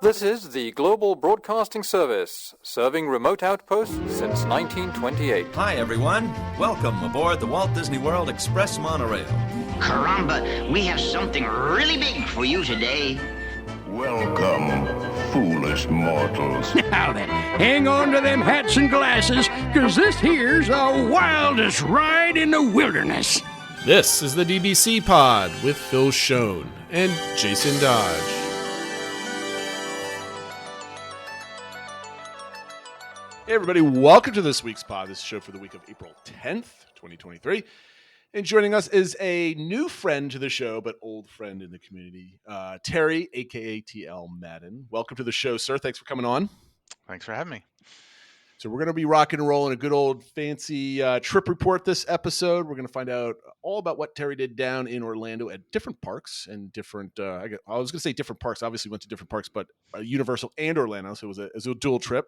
This is the Global Broadcasting Service, serving remote outposts since 1928. Hi, everyone. Welcome aboard the Walt Disney World Express monorail. Caramba, we have something really big for you today. Welcome, foolish mortals. Now then, hang on to them hats and glasses, because this here's the wildest ride in the wilderness. This is the DBC Pod with Phil Schoen and Jason Dodge. Hey everybody, welcome to this week's pod. This is a show for the week of April 10th, 2023. And joining us is a new friend to the show, but old friend in the community, Terry, a.k.a. TLMADDEN. Welcome to the show, sir. Thanks for coming on. Thanks for having me. So we're going to be rocking and rolling a good old fancy trip report this episode. We're going to find out all about what Terry did down in Orlando at different parks and different, I was going to say different parks, obviously went to different parks, but Universal and Orlando, so it was a dual trip.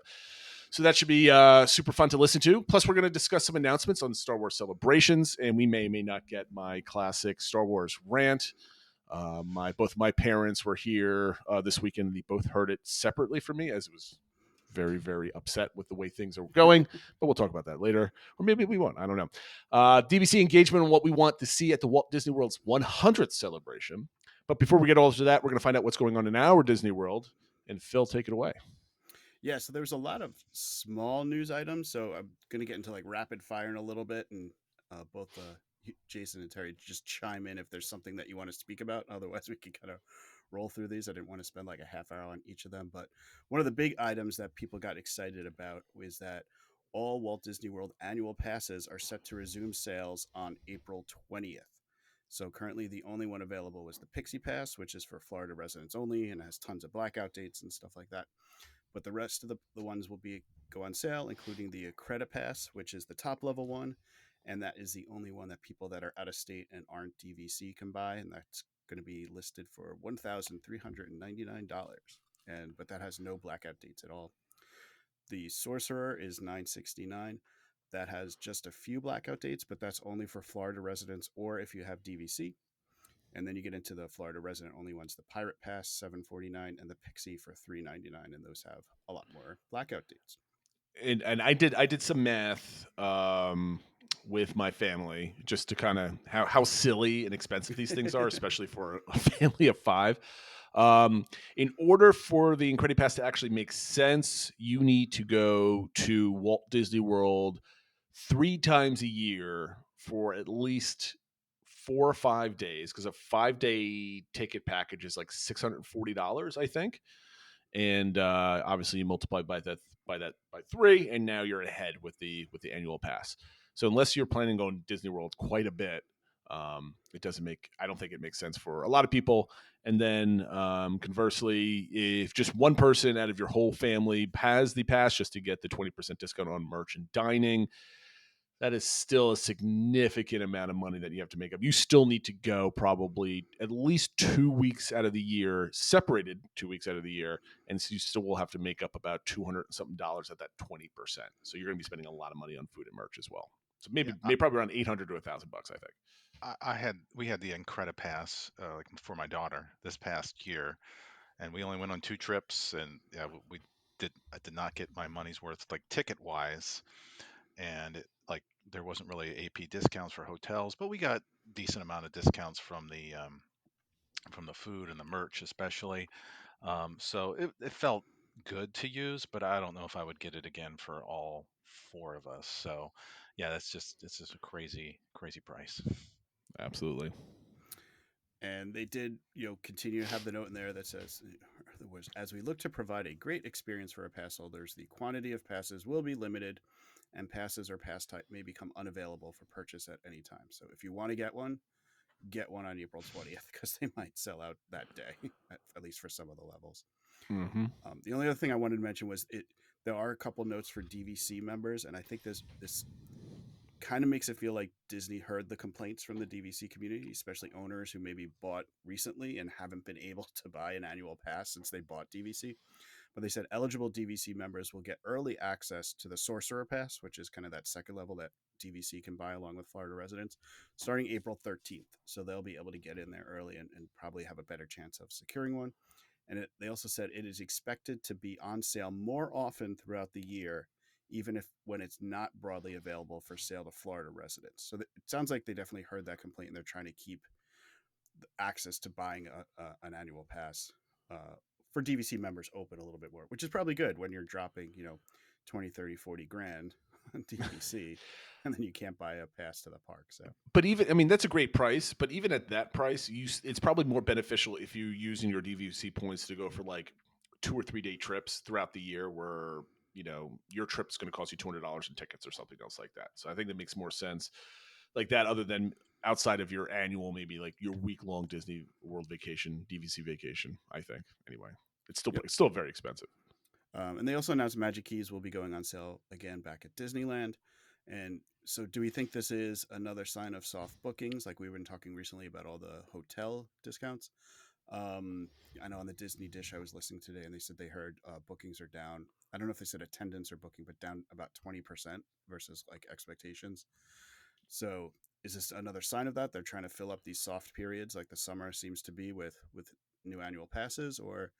So that should be super fun to listen to. Plus, we're going to discuss some announcements on Star Wars celebrations, and we may not get my classic Star Wars rant. Both my parents were here this weekend. They both heard it separately from me, as it was very, very upset with the way things are going. But we'll talk about that later, or maybe we won't. I don't know. DBC engagement on what we want to see at the Walt Disney World's 100th celebration. But before we get all to that, we're going to find out what's going on in our Disney World. And Phil, take it away. Yeah, so there's a lot of small news items, so I'm going to get into like rapid fire in a little bit, and both Jason and Terry just chime in if there's something that you want to speak about. Otherwise, we can kind of roll through these. I didn't want to spend like a half hour on each of them, but one of the big items that people got excited about was that all Walt Disney World annual passes are set to resume sales on April 20th. So currently the only one available was the Pixie Pass, which is for Florida residents only and has tons of blackout dates and stuff like that. But the rest of the ones will go on sale, including the Credit Pass, which is the top level one. And that is the only one that people that are out of state and aren't DVC can buy. And that's going to be listed for $1,399. But that has no blackout dates at all. The Sorcerer is $969. That has just a few blackout dates, but that's only for Florida residents or if you have DVC. And then you get into the Florida resident only ones, the Pirate Pass, $749, and the Pixie for $399, and those have a lot more blackout dates. And I did some math with my family just to kind of how silly and expensive these things are, especially for a family of five. In order for the Incredi Pass to actually make sense, you need to go to Walt Disney World 3 times a year for at least 4 or 5 days, because a 5-day ticket package is like $640, I think. And obviously you multiply by 3, and now you're ahead with the annual pass. So unless you're planning on going to Disney World quite a bit, I don't think it makes sense for a lot of people. And then conversely, if just one person out of your whole family has the pass, just to get the 20% discount on merch and dining, that is still a significant amount of money that you have to make up. You still need to go probably at least 2 weeks out of the year, separated 2 weeks out of the year, and so you still will have to make up about $200 and something at that 20%. So you're going to be spending a lot of money on food and merch as well. So maybe probably around $800 to $1,000, I think. We had the Incredi Pass for my daughter this past year, and we only went on 2 trips, and I did not get my money's worth like ticket wise, and there wasn't really AP discounts for hotels, but we got decent amount of discounts from the food and the merch especially. So it felt good to use, but I don't know if I would get it again for all 4 of us. So yeah, it's just a crazy price. Absolutely. And they did, continue to have the note in there that says, as we look to provide a great experience for our pass holders, the quantity of passes will be limited, and passes or pass type may become unavailable for purchase at any time. So if you want to get one on April 20th, because they might sell out that day, at least for some of the levels. Mm-hmm. The only other thing I wanted to mention was there are a couple notes for DVC members, and I think this kind of makes it feel like Disney heard the complaints from the DVC community, especially owners who maybe bought recently and haven't been able to buy an annual pass since they bought DVC. But they said eligible DVC members will get early access to the Sorcerer Pass, which is kind of that second level that DVC can buy along with Florida residents, starting April 13th. So they'll be able to get in there early and probably have a better chance of securing one. And they also said it is expected to be on sale more often throughout the year, even if when it's not broadly available for sale to Florida residents. So it sounds like they definitely heard that complaint, and they're trying to keep access to buying an annual pass for DVC members open a little bit more, which is probably good when you're dropping, 20, 30, 40 grand on DVC and then you can't buy a pass to the park. So, But even, I mean, that's a great price. But even at that price, it's probably more beneficial if you're using your DVC points to go for like 2 or 3 day trips throughout the year, where your trip's going to cost you $200 in tickets or something else like that. So I think that makes more sense like that, other than outside of your annual, maybe like your week-long Disney World vacation, DVC vacation. I think anyway, it's still very expensive. And they also announced Magic Keys will be going on sale again back at Disneyland. And so, do we think this is another sign of soft bookings? Like we've been talking recently about all the hotel discounts. I know on the Disney Dish I was listening today, and they said they heard bookings are down. I don't know if they said attendance or booking, but down about 20% versus like expectations. So, is this another sign of that? They're trying to fill up these soft periods, like the summer seems to be with new annual passes, or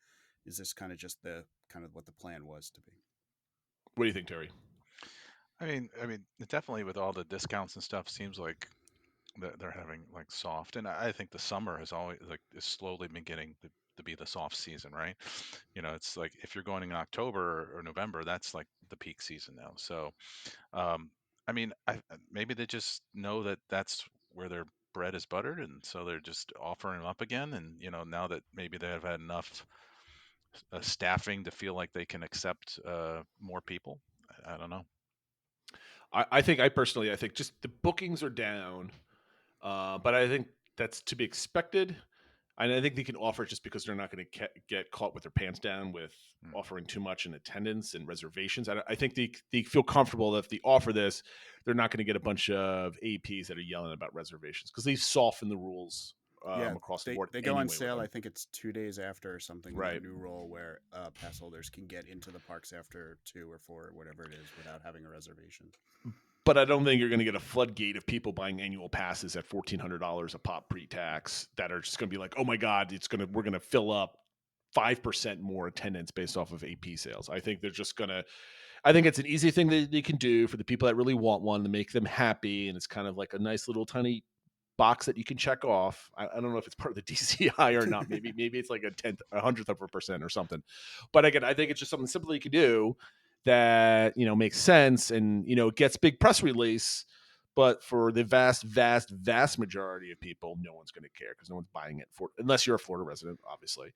is this kind of just the kind of what the plan was to be? What do you think, Terry? I mean, definitely with all the discounts and stuff, seems like they're having like soft, and I think the summer has always like is slowly been getting to be the soft season, right? It's like if you're going in October or November, that's like the peak season now. So, um, I mean, maybe they just know that that's where their bread is buttered, and so they're just offering them up again. And now that maybe they have had enough staffing to feel like they can accept more people. I don't know. I think I think just the bookings are down, but I think that's to be expected. And I think they can offer it just because they're not going to get caught with their pants down with offering too much in attendance and reservations. I think they feel comfortable that if they offer this, they're not going to get a bunch of APs that are yelling about reservations, because they soften the rules Yeah, across the board. they go on anyway sale. I think it's 2 days after or something. Right. That new rule where pass holders can get into the parks after 2 or 4 or whatever it is without having a reservation. But I don't think you're going to get a floodgate of people buying annual passes at $1,400 a pop pre-tax that are just going to be like, oh my God, we're going to fill up 5% more attendance based off of AP sales. I think I think it's an easy thing that they can do for the people that really want one to make them happy. And it's kind of like a nice little tiny box that you can check off. I don't know if it's part of the DCI or not. Maybe it's like a hundredth of a percent or something. But again, I think it's just something simple you can do that makes sense, and it gets big press release. But for the vast majority of people, no one's going to care, because no one's buying it unless you're a Florida resident, obviously,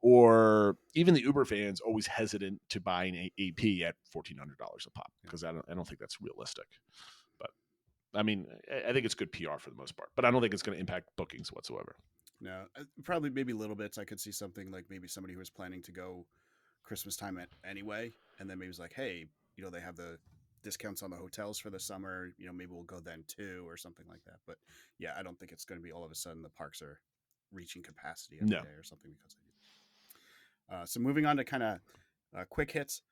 or even the Uber fans always hesitant to buy an AP at $1,400 a pop, because I don't think that's realistic. But I mean, I think it's good PR for the most part, but I don't think it's going to impact bookings whatsoever. No, probably maybe little bits. I could see something like maybe somebody who was planning to go Christmas time anyway, and then maybe was like, hey, they have the discounts on the hotels for the summer. Maybe we'll go then too, or something like that. But yeah, I don't think it's going to be all of a sudden the parks are reaching capacity every day or something because they do. So moving on to kind of quick hits.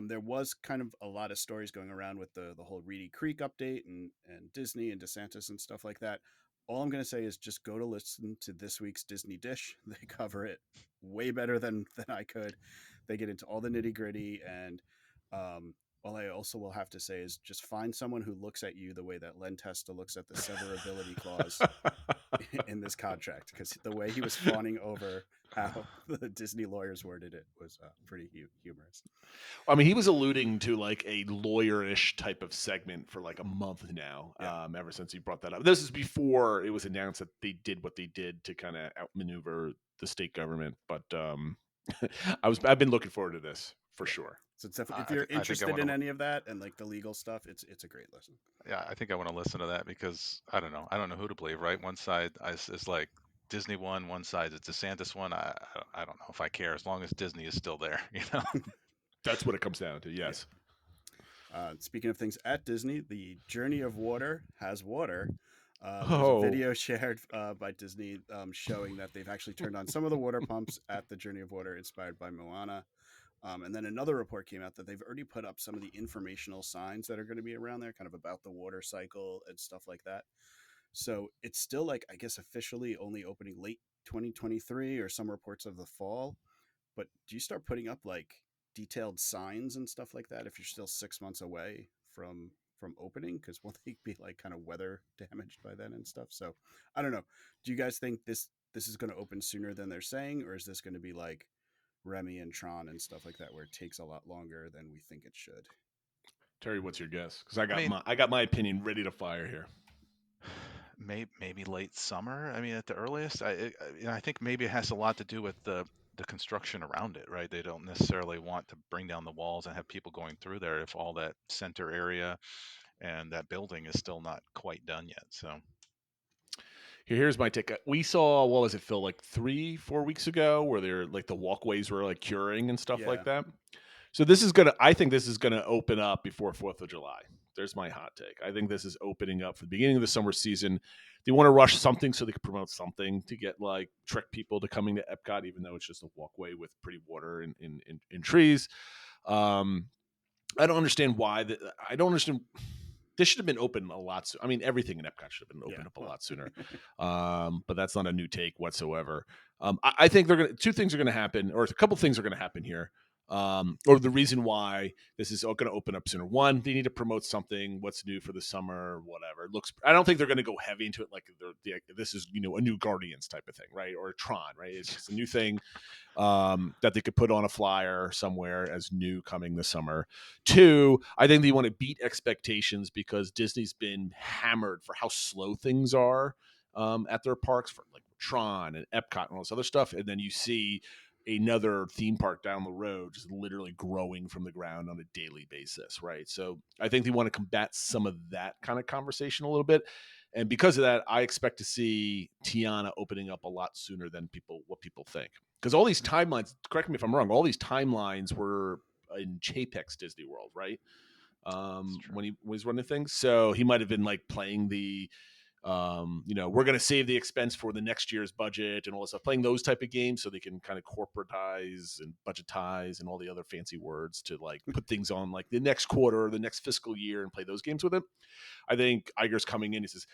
There was kind of a lot of stories going around with the whole Reedy Creek update and Disney and DeSantis and stuff like that. All I'm going to say is just go to listen to this week's Disney Dish. They cover it way better than I could. They get into all the nitty gritty. And all I also will have to say is just find someone who looks at you the way that Len Testa looks at the severability clause in this contract, because the way he was fawning over how the Disney lawyers worded it was pretty humorous. I mean, he was alluding to like a lawyerish type of segment for like a month now, ever since he brought that up. This is before it was announced that they did what they did to kind of outmaneuver the state government. But I've been looking forward to this for sure. So it's if you're interested in any of that and like the legal stuff, it's a great listen. Yeah, I think I want to listen to that because I don't know who to believe. Right, one side is like Disney one side is DeSantis one. I don't know if I care as long as Disney is still there. That's what it comes down to. Yes. Yeah. Speaking of things at Disney, the Journey of Water has water. There's a video shared by Disney showing that they've actually turned on some of the water pumps at the Journey of Water inspired by Moana. And then another report came out that they've already put up some of the informational signs that are going to be around there, kind of about the water cycle and stuff like that. So it's still like, I guess, officially only opening late 2023 or some reports of the fall. but do you start putting up like detailed signs and stuff like that if you're still 6 months away from opening? Because won't they be like kind of weather damaged by then and stuff? So I don't know. Do you guys think this is going to open sooner than they're saying, or is this going to be like Remy and Tron and stuff like that, where it takes a lot longer than we think it should? Terry, what's your guess? Because I mean, I got my opinion ready to fire here. maybe late summer. I mean, at the earliest. I think maybe it has a lot to do with the construction around it, right? They don't necessarily want to bring down the walls and have people going through there if all that center area and that building is still not quite done yet. So Here's my take. We saw, what was it, Phil, like 3-4 weeks ago, where they're like the walkways were like curing and stuff Yeah. like that. So I think this is gonna open up before 4th of July. There's my hot take. I think this is opening up for the beginning of the summer season. They want to rush something so they can promote something to get like trick people to coming to Epcot, even though it's just a walkway with pretty water and in trees. I don't understand why. I don't understand. This should have been open a lot sooner. I mean, everything in Epcot should have been opened up a lot sooner. But that's not a new take whatsoever. I think two things are going to happen, or a couple things are going to happen here. Or the reason why this is going to open up sooner. One, they need to promote something, what's new for the summer, whatever. I don't think they're going to go heavy into it like this is, a new Guardians type of thing, right? Or a Tron, right? It's just a new thing that they could put on a flyer somewhere as new coming this summer. Two, I think they want to beat expectations because Disney's been hammered for how slow things are at their parks, for like Tron and Epcot and all this other stuff. And then you see another theme park down the road just literally growing from the ground on a daily basis, right? So I think they want to combat some of that kind of conversation a little bit. And because of that, I expect to see Tiana opening up a lot sooner than what people think. Because all these timelines, correct me if I'm wrong, all these timelines were in Chapek's Disney World, right? When he was running things. So he might have been like playing the we're going to save the expense for the next year's budget and all this stuff, playing those type of games so they can kind of corporatize and budgetize and all the other fancy words to like put things on like the next quarter or the next fiscal year and play those games with him. I think Iger's coming in. He says,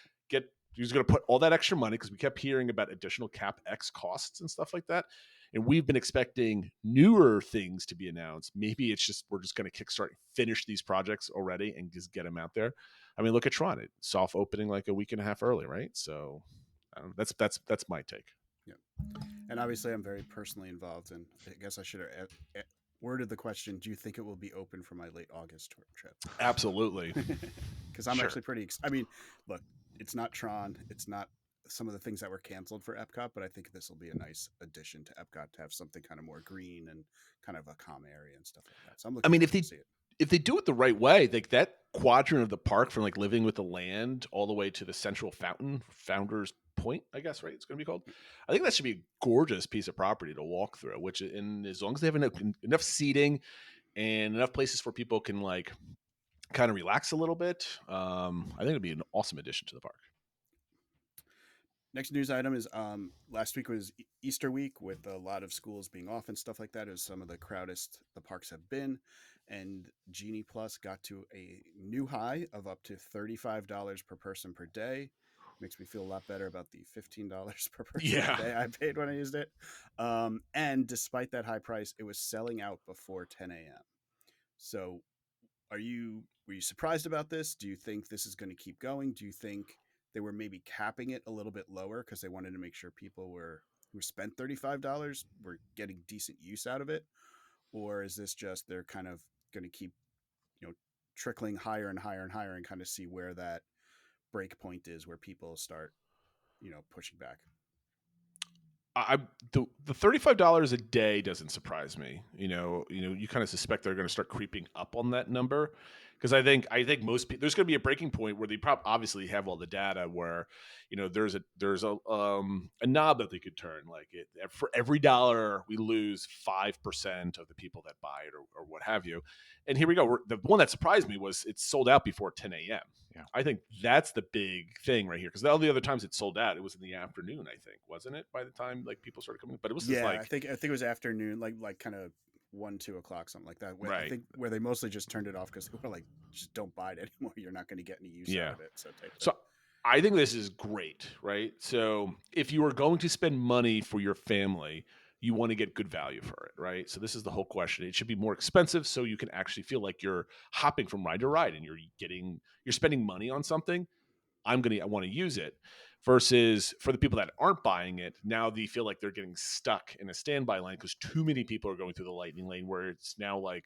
he's going to put all that extra money, because we kept hearing about additional CapEx costs and stuff like that. And we've been expecting newer things to be announced. Maybe it's just, we're just going to kickstart, finish these projects already and just get them out there. I mean, look at Tron. It soft opening like a week and a half early, right? So that's my take. Yeah. And obviously I'm very personally involved, and I guess I should have worded the question, do you think it will be open for my late August trip? Absolutely. Because I'm actually pretty I mean, look, it's not Tron, it's not some of the things that were canceled for Epcot, but I think this will be a nice addition to Epcot to have something kind of more green and kind of a calm area and stuff like that. So I'm looking forward to see it. If they do it the right way, like that quadrant of the park from like Living with the Land all the way to the central fountain, Founder's Point, I guess, right? It's going to be called. I think that should be a gorgeous piece of property to walk through, and as long as they have enough seating and enough places where people can like kind of relax a little bit, I think it'd be an awesome addition to the park. Next news item is last week was Easter week, with a lot of schools being off and stuff like that. It was some of the crowdest the parks have been, and Genie Plus got to a new high of up to $35 per person per day. Makes me feel a lot better about the $15 per person per day I paid when I used it. And despite that high price, it was selling out before 10 a.m. So were you surprised about this? Do you think this is going to keep going? Do you think they were maybe capping it a little bit lower because they wanted to make sure people who spent $35 were getting decent use out of it? Or is this just they're kind of going to keep, trickling higher and higher and higher and kind of see where that break point is, where people start, pushing back? The $35 a day doesn't surprise me. You kind of suspect they're going to start creeping up on that number, because I think most people, there's going to be a breaking point where they obviously have all the data where, there's a knob that they could turn, like for every dollar we lose 5% of the people that buy it or what have you. And here we go. The one that surprised me was it's sold out before 10 a.m. Yeah. I think that's the big thing right here, because all the other times it sold out, it was in the afternoon, I think, wasn't it? By the time like people started coming, but it was just like, I think it was afternoon, like kind of 1-2 o'clock, something like that. Right. I think where they mostly just turned it off because they were like, just don't buy it anymore. You're not going to get any use out of it. So I think this is great, right? So if you are going to spend money for your family, you want to get good value for it, right? So this is the whole question. It should be more expensive so you can actually feel like you're hopping from ride to ride and you're spending money on something. I want to use it. Versus for the people that aren't buying it, now they feel like they're getting stuck in a standby lane because too many people are going through the lightning lane, where it's now like,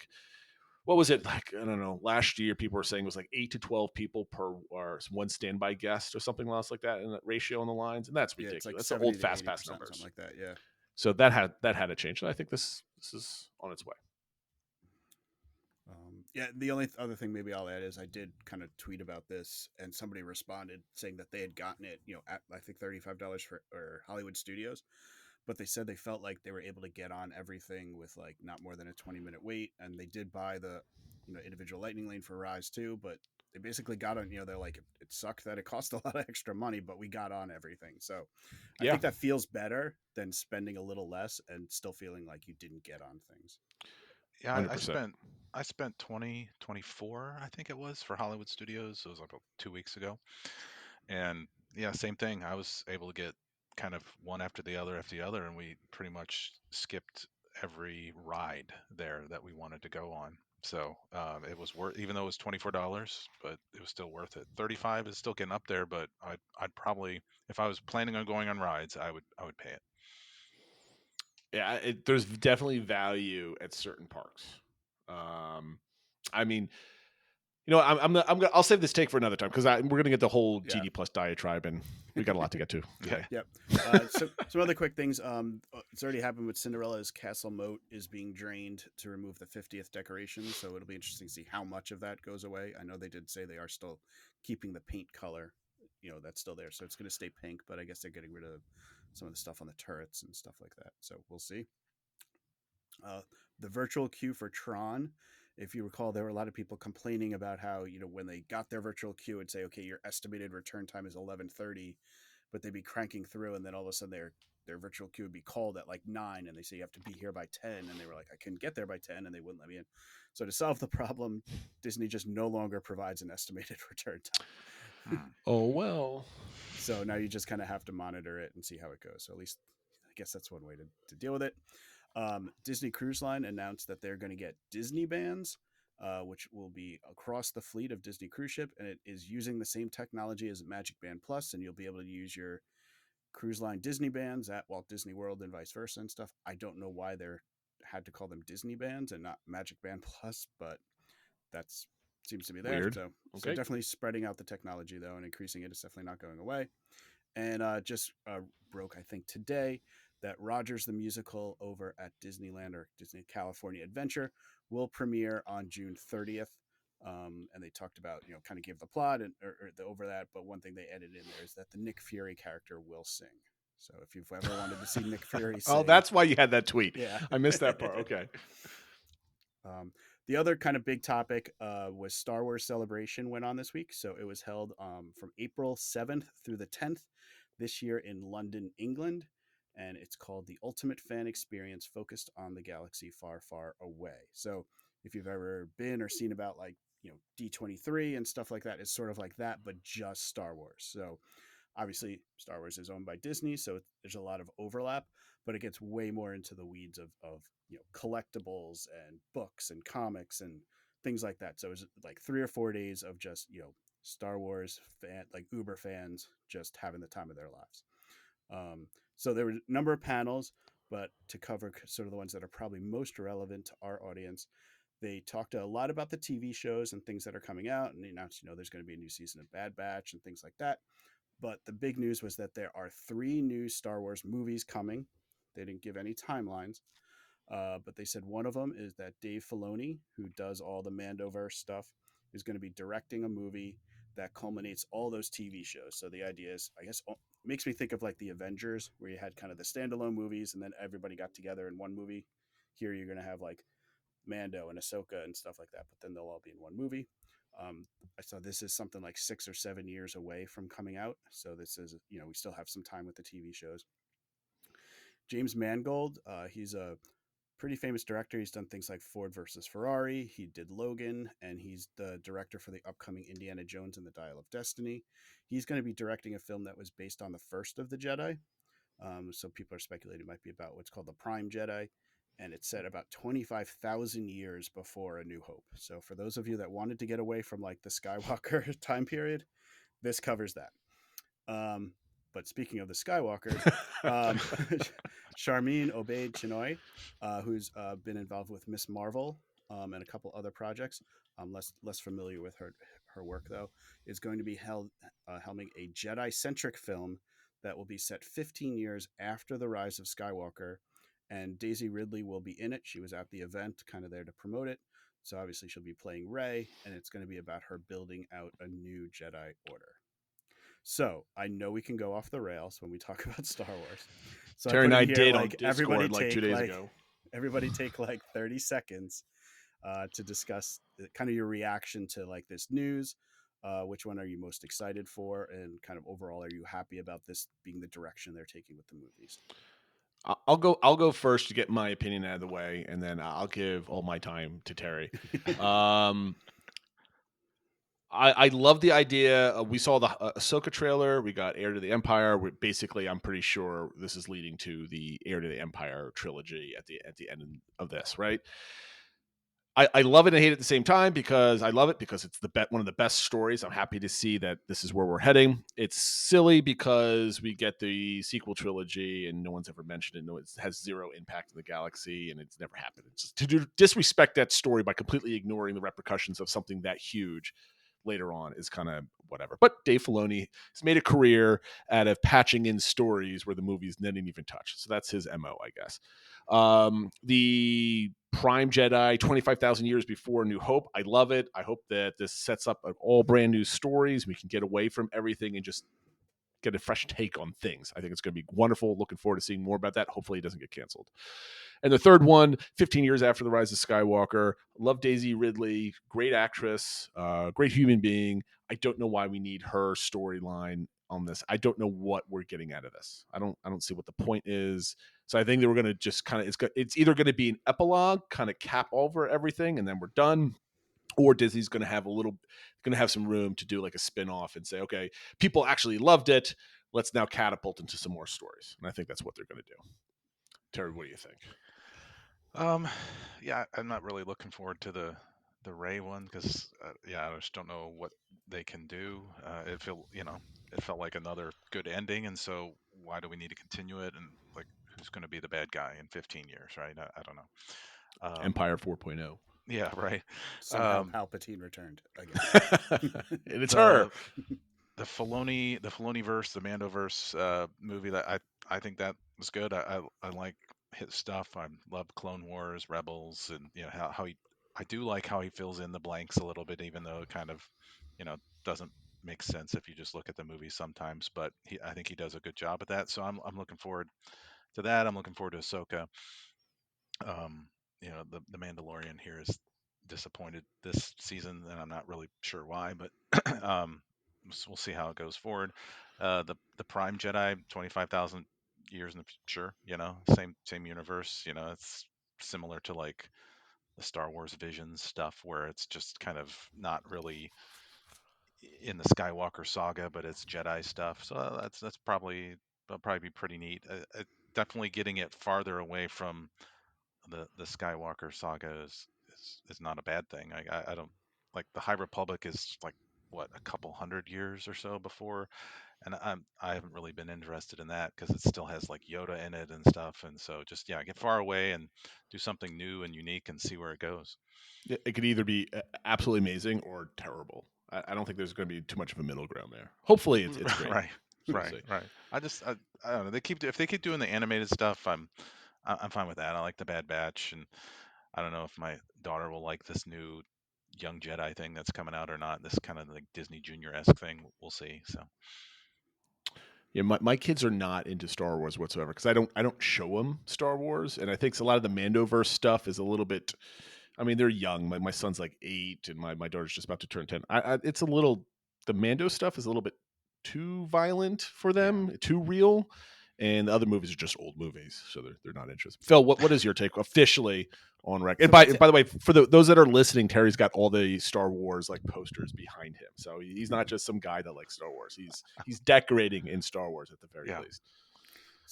what was it like? I don't know. Last year, people were saying it was like 8 to 12 people per or one standby guest or something else like that in that ratio on the lines, and that's Yeah, ridiculous. it's like That's the 70 old to fast 80%, pass numbers. something like that. Yeah. So that had to change, and I think this is on its way. Yeah, the only other thing maybe I'll add is I did kind of tweet about this, and somebody responded saying that they had gotten it, at I think $35 for Hollywood Studios, but they said they felt like they were able to get on everything with like not more than a 20-minute wait, and they did buy the individual lightning lane for Rise too, but they basically got on. They're like, it sucked that it cost a lot of extra money, but we got on everything. So I think that feels better than spending a little less and still feeling like you didn't get on things. Yeah, 100%. I spent 2024, I think it was, for Hollywood Studios. It was like 2 weeks ago. And yeah, same thing. I was able to get kind of one after the other, and we pretty much skipped every ride there that we wanted to go on. So it was worth, even though it was $24, but it was still worth it. 35 is still getting up there, but I'd probably, if I was planning on going on rides, I would pay it. Yeah, there's definitely value at certain parks. I mean, I'll save this take for another time because we're gonna get the whole Yeah. GD Plus diatribe, and we got a lot to get to. Okay. Yep. So some other quick things. It's already happened with Cinderella's castle moat is being drained to remove the 50th decoration. So it'll be interesting to see how much of that goes away. I know they did say they are still keeping the paint color, that's still there. So it's going to stay pink, but I guess they're getting rid of some of the stuff on the turrets and stuff like that. So we'll see. The virtual queue for Tron. If you recall, there were a lot of people complaining about how, when they got their virtual queue, it'd say, okay, your estimated return time is 11:30, but they'd be cranking through, and then all of a sudden their virtual queue would be called at like 9, and they say you have to be here by 10, and they were like, I couldn't get there by 10, and they wouldn't let me in. So to solve the problem, Disney just no longer provides an estimated return time. Oh well. So now you just kind of have to monitor it and see how it goes. So at least I guess that's one way to deal with it. Disney Cruise Line announced that they're going to get Disney bands, which will be across the fleet of Disney cruise ship, and it is using the same technology as Magic Band Plus, and you'll be able to use your cruise line Disney bands at Walt Disney World and vice versa and stuff. I don't know why they had to call them Disney bands and not Magic Band Plus, but that's seems to be there. Weird. So Okay. definitely spreading out the technology though and increasing it. It's definitely not going away. And just broke, I think, today that Rogers the Musical over at Disneyland or Disney California Adventure will premiere on June 30th. And they talked about, kind of gave the plot and over that. But one thing they added in there is that the Nick Fury character will sing. So if you've ever wanted to see Nick Fury sing. Oh, that's why you had that tweet. Yeah. I missed that part. Okay. The other kind of big topic was Star Wars Celebration went on this week. So it was held from April 7th through the 10th this year in London, England. And it's called the Ultimate Fan Experience, focused on the galaxy far, far away. So if you've ever been or seen about like, D23 and stuff like that, it's sort of like that, but just Star Wars. So obviously Star Wars is owned by Disney, so there's a lot of overlap, but it gets way more into the weeds of collectibles and books and comics and things like that. So it was like 3 or 4 days of just, Star Wars like uber fans just having the time of their lives. So there were a number of panels, but to cover sort of the ones that are probably most relevant to our audience, they talked a lot about the TV shows and things that are coming out, and they announced, there's going to be a new season of Bad Batch and things like that. But the big news was that there are 3 new Star Wars movies coming. They didn't give any timelines, but they said one of them is that Dave Filoni, who does all the Mandoverse stuff, is going to be directing a movie that culminates all those TV shows. So the idea is, I guess, makes me think of like the Avengers, where you had kind of the standalone movies and then everybody got together in one movie. Here you're going to have like Mando and Ahsoka and stuff like that, but then they'll all be in one movie. I saw this is something like 6 or 7 years away from coming out. So this is, we still have some time with the TV shows. James Mangold, he's a pretty famous director. He's done things like Ford versus Ferrari. He did Logan, and he's the director for the upcoming Indiana Jones and the Dial of Destiny. He's going to be directing a film that was based on the first of the Jedi. So people are speculating it might be about what's called the Prime Jedi, and it's set about 25,000 years before A New Hope. So for those of you that wanted to get away from like the Skywalker time period, this covers that. But speaking of the Skywalkers, Charmine Obaid Chinoy, who's been involved with Miss Marvel and a couple other projects, less familiar with her work though, is going to be helming a Jedi-centric film that will be set 15 years after the rise of Skywalker, and Daisy Ridley will be in it. She was at the event, kind of there to promote it. So obviously she'll be playing Rey, and it's going to be about her building out a new Jedi Order. So I know we can go off the rails when we talk about Star Wars. So Terry and I did like, on Discord like 2 days like, ago. Everybody take like 30 seconds to discuss kind of your reaction to like this news. Which one are you most excited for, and kind of overall, are you happy about this being the direction they're taking with the movies? I'll go first to get my opinion out of the way, and then I'll give all my time to Terry. I love the idea. We saw the Ahsoka trailer. We got Heir to the Empire. Basically, I'm pretty sure this is leading to the Heir to the Empire trilogy at the end of this, right? I love it and hate it at the same time, because I love it because it's one of the best stories. I'm happy to see that this is where we're heading. It's silly because we get the sequel trilogy and no one's ever mentioned it. No, it has zero impact in the galaxy, and it's never happened. It's just to disrespect that story by completely ignoring the repercussions of something that huge later on is kind of whatever. But Dave Filoni has made a career out of patching in stories where the movies didn't even touch. So that's his MO, I guess. The Prime Jedi, 25,000 years before New Hope. I love it. I hope that this sets up all brand new stories. We can get away from everything and just get a fresh take on things. I think it's going to be wonderful. Looking forward to seeing more about that. Hopefully it doesn't get canceled. And the third one, 15 years after the rise of Skywalker. Love Daisy Ridley. Great actress. Great human being. I don't know why we need her storyline on this. I don't know what we're getting out of this. I don't see what the point is. So I think that we're going to just kind of, it's either going to be an epilogue, kind of cap over everything, and then we're done, or Disney's going to have some room to do like a spin-off and say, okay, people actually loved it. Let's now catapult into some more stories. And I think that's what they're going to do. Terry, what do you think? Yeah, I'm not really looking forward to the Ray one because I just don't know what they can do. It felt like another good ending, and so why do we need to continue it? And like, who's going to be the bad guy in 15 years, right? I don't know. Empire 4.0. Yeah, right. Somehow Palpatine returned again. And it's her. The Filoni verse, the Mandoverse movie, that I think that was good. I like his stuff. I love Clone Wars, Rebels, and how I do like how he fills in the blanks a little bit, even though it kind of doesn't make sense if you just look at the movie sometimes. But I think he does a good job at that. So I'm looking forward to that. I'm looking forward to Ahsoka. The Mandalorian here is disappointed this season, and I'm not really sure why, but we'll see how it goes forward. The Prime Jedi, 25,000 years in the future, same universe. It's similar to like the Star Wars Visions stuff, where it's just kind of not really in the Skywalker saga, but it's Jedi stuff. So that'll probably be pretty neat. Definitely getting it farther away from the Skywalker saga is not a bad thing. I don't like the High Republic is like what, a couple hundred years or so before, and I haven't really been interested in that because it still has like Yoda in it and stuff, and so just get far away and do something new and unique and see where it goes. It could either be absolutely amazing or terrible. I don't think there's going to be too much of a middle ground there. Hopefully it's great. Right. I don't know. If they keep doing the animated stuff, I'm fine with that. I like the Bad Batch, and I don't know if my daughter will like this new Young Jedi thing that's coming out or not. This kind of like Disney Junior-esque thing. We'll see. So. Yeah, my kids are not into Star Wars whatsoever because I don't show them Star Wars, and I think a lot of the Mandoverse stuff is a little bit. I mean, they're young. My son's like 8, and my daughter's just about to turn 10. It's a little. The Mando stuff is a little bit too violent for them, too real, and the other movies are just old movies, so they're not interested. Phil, what is your take officially on record? And by the way, for those that are listening, Terry's got all the Star Wars like posters behind him, so he's not just some guy that likes Star Wars. He's decorating in Star Wars at the very least.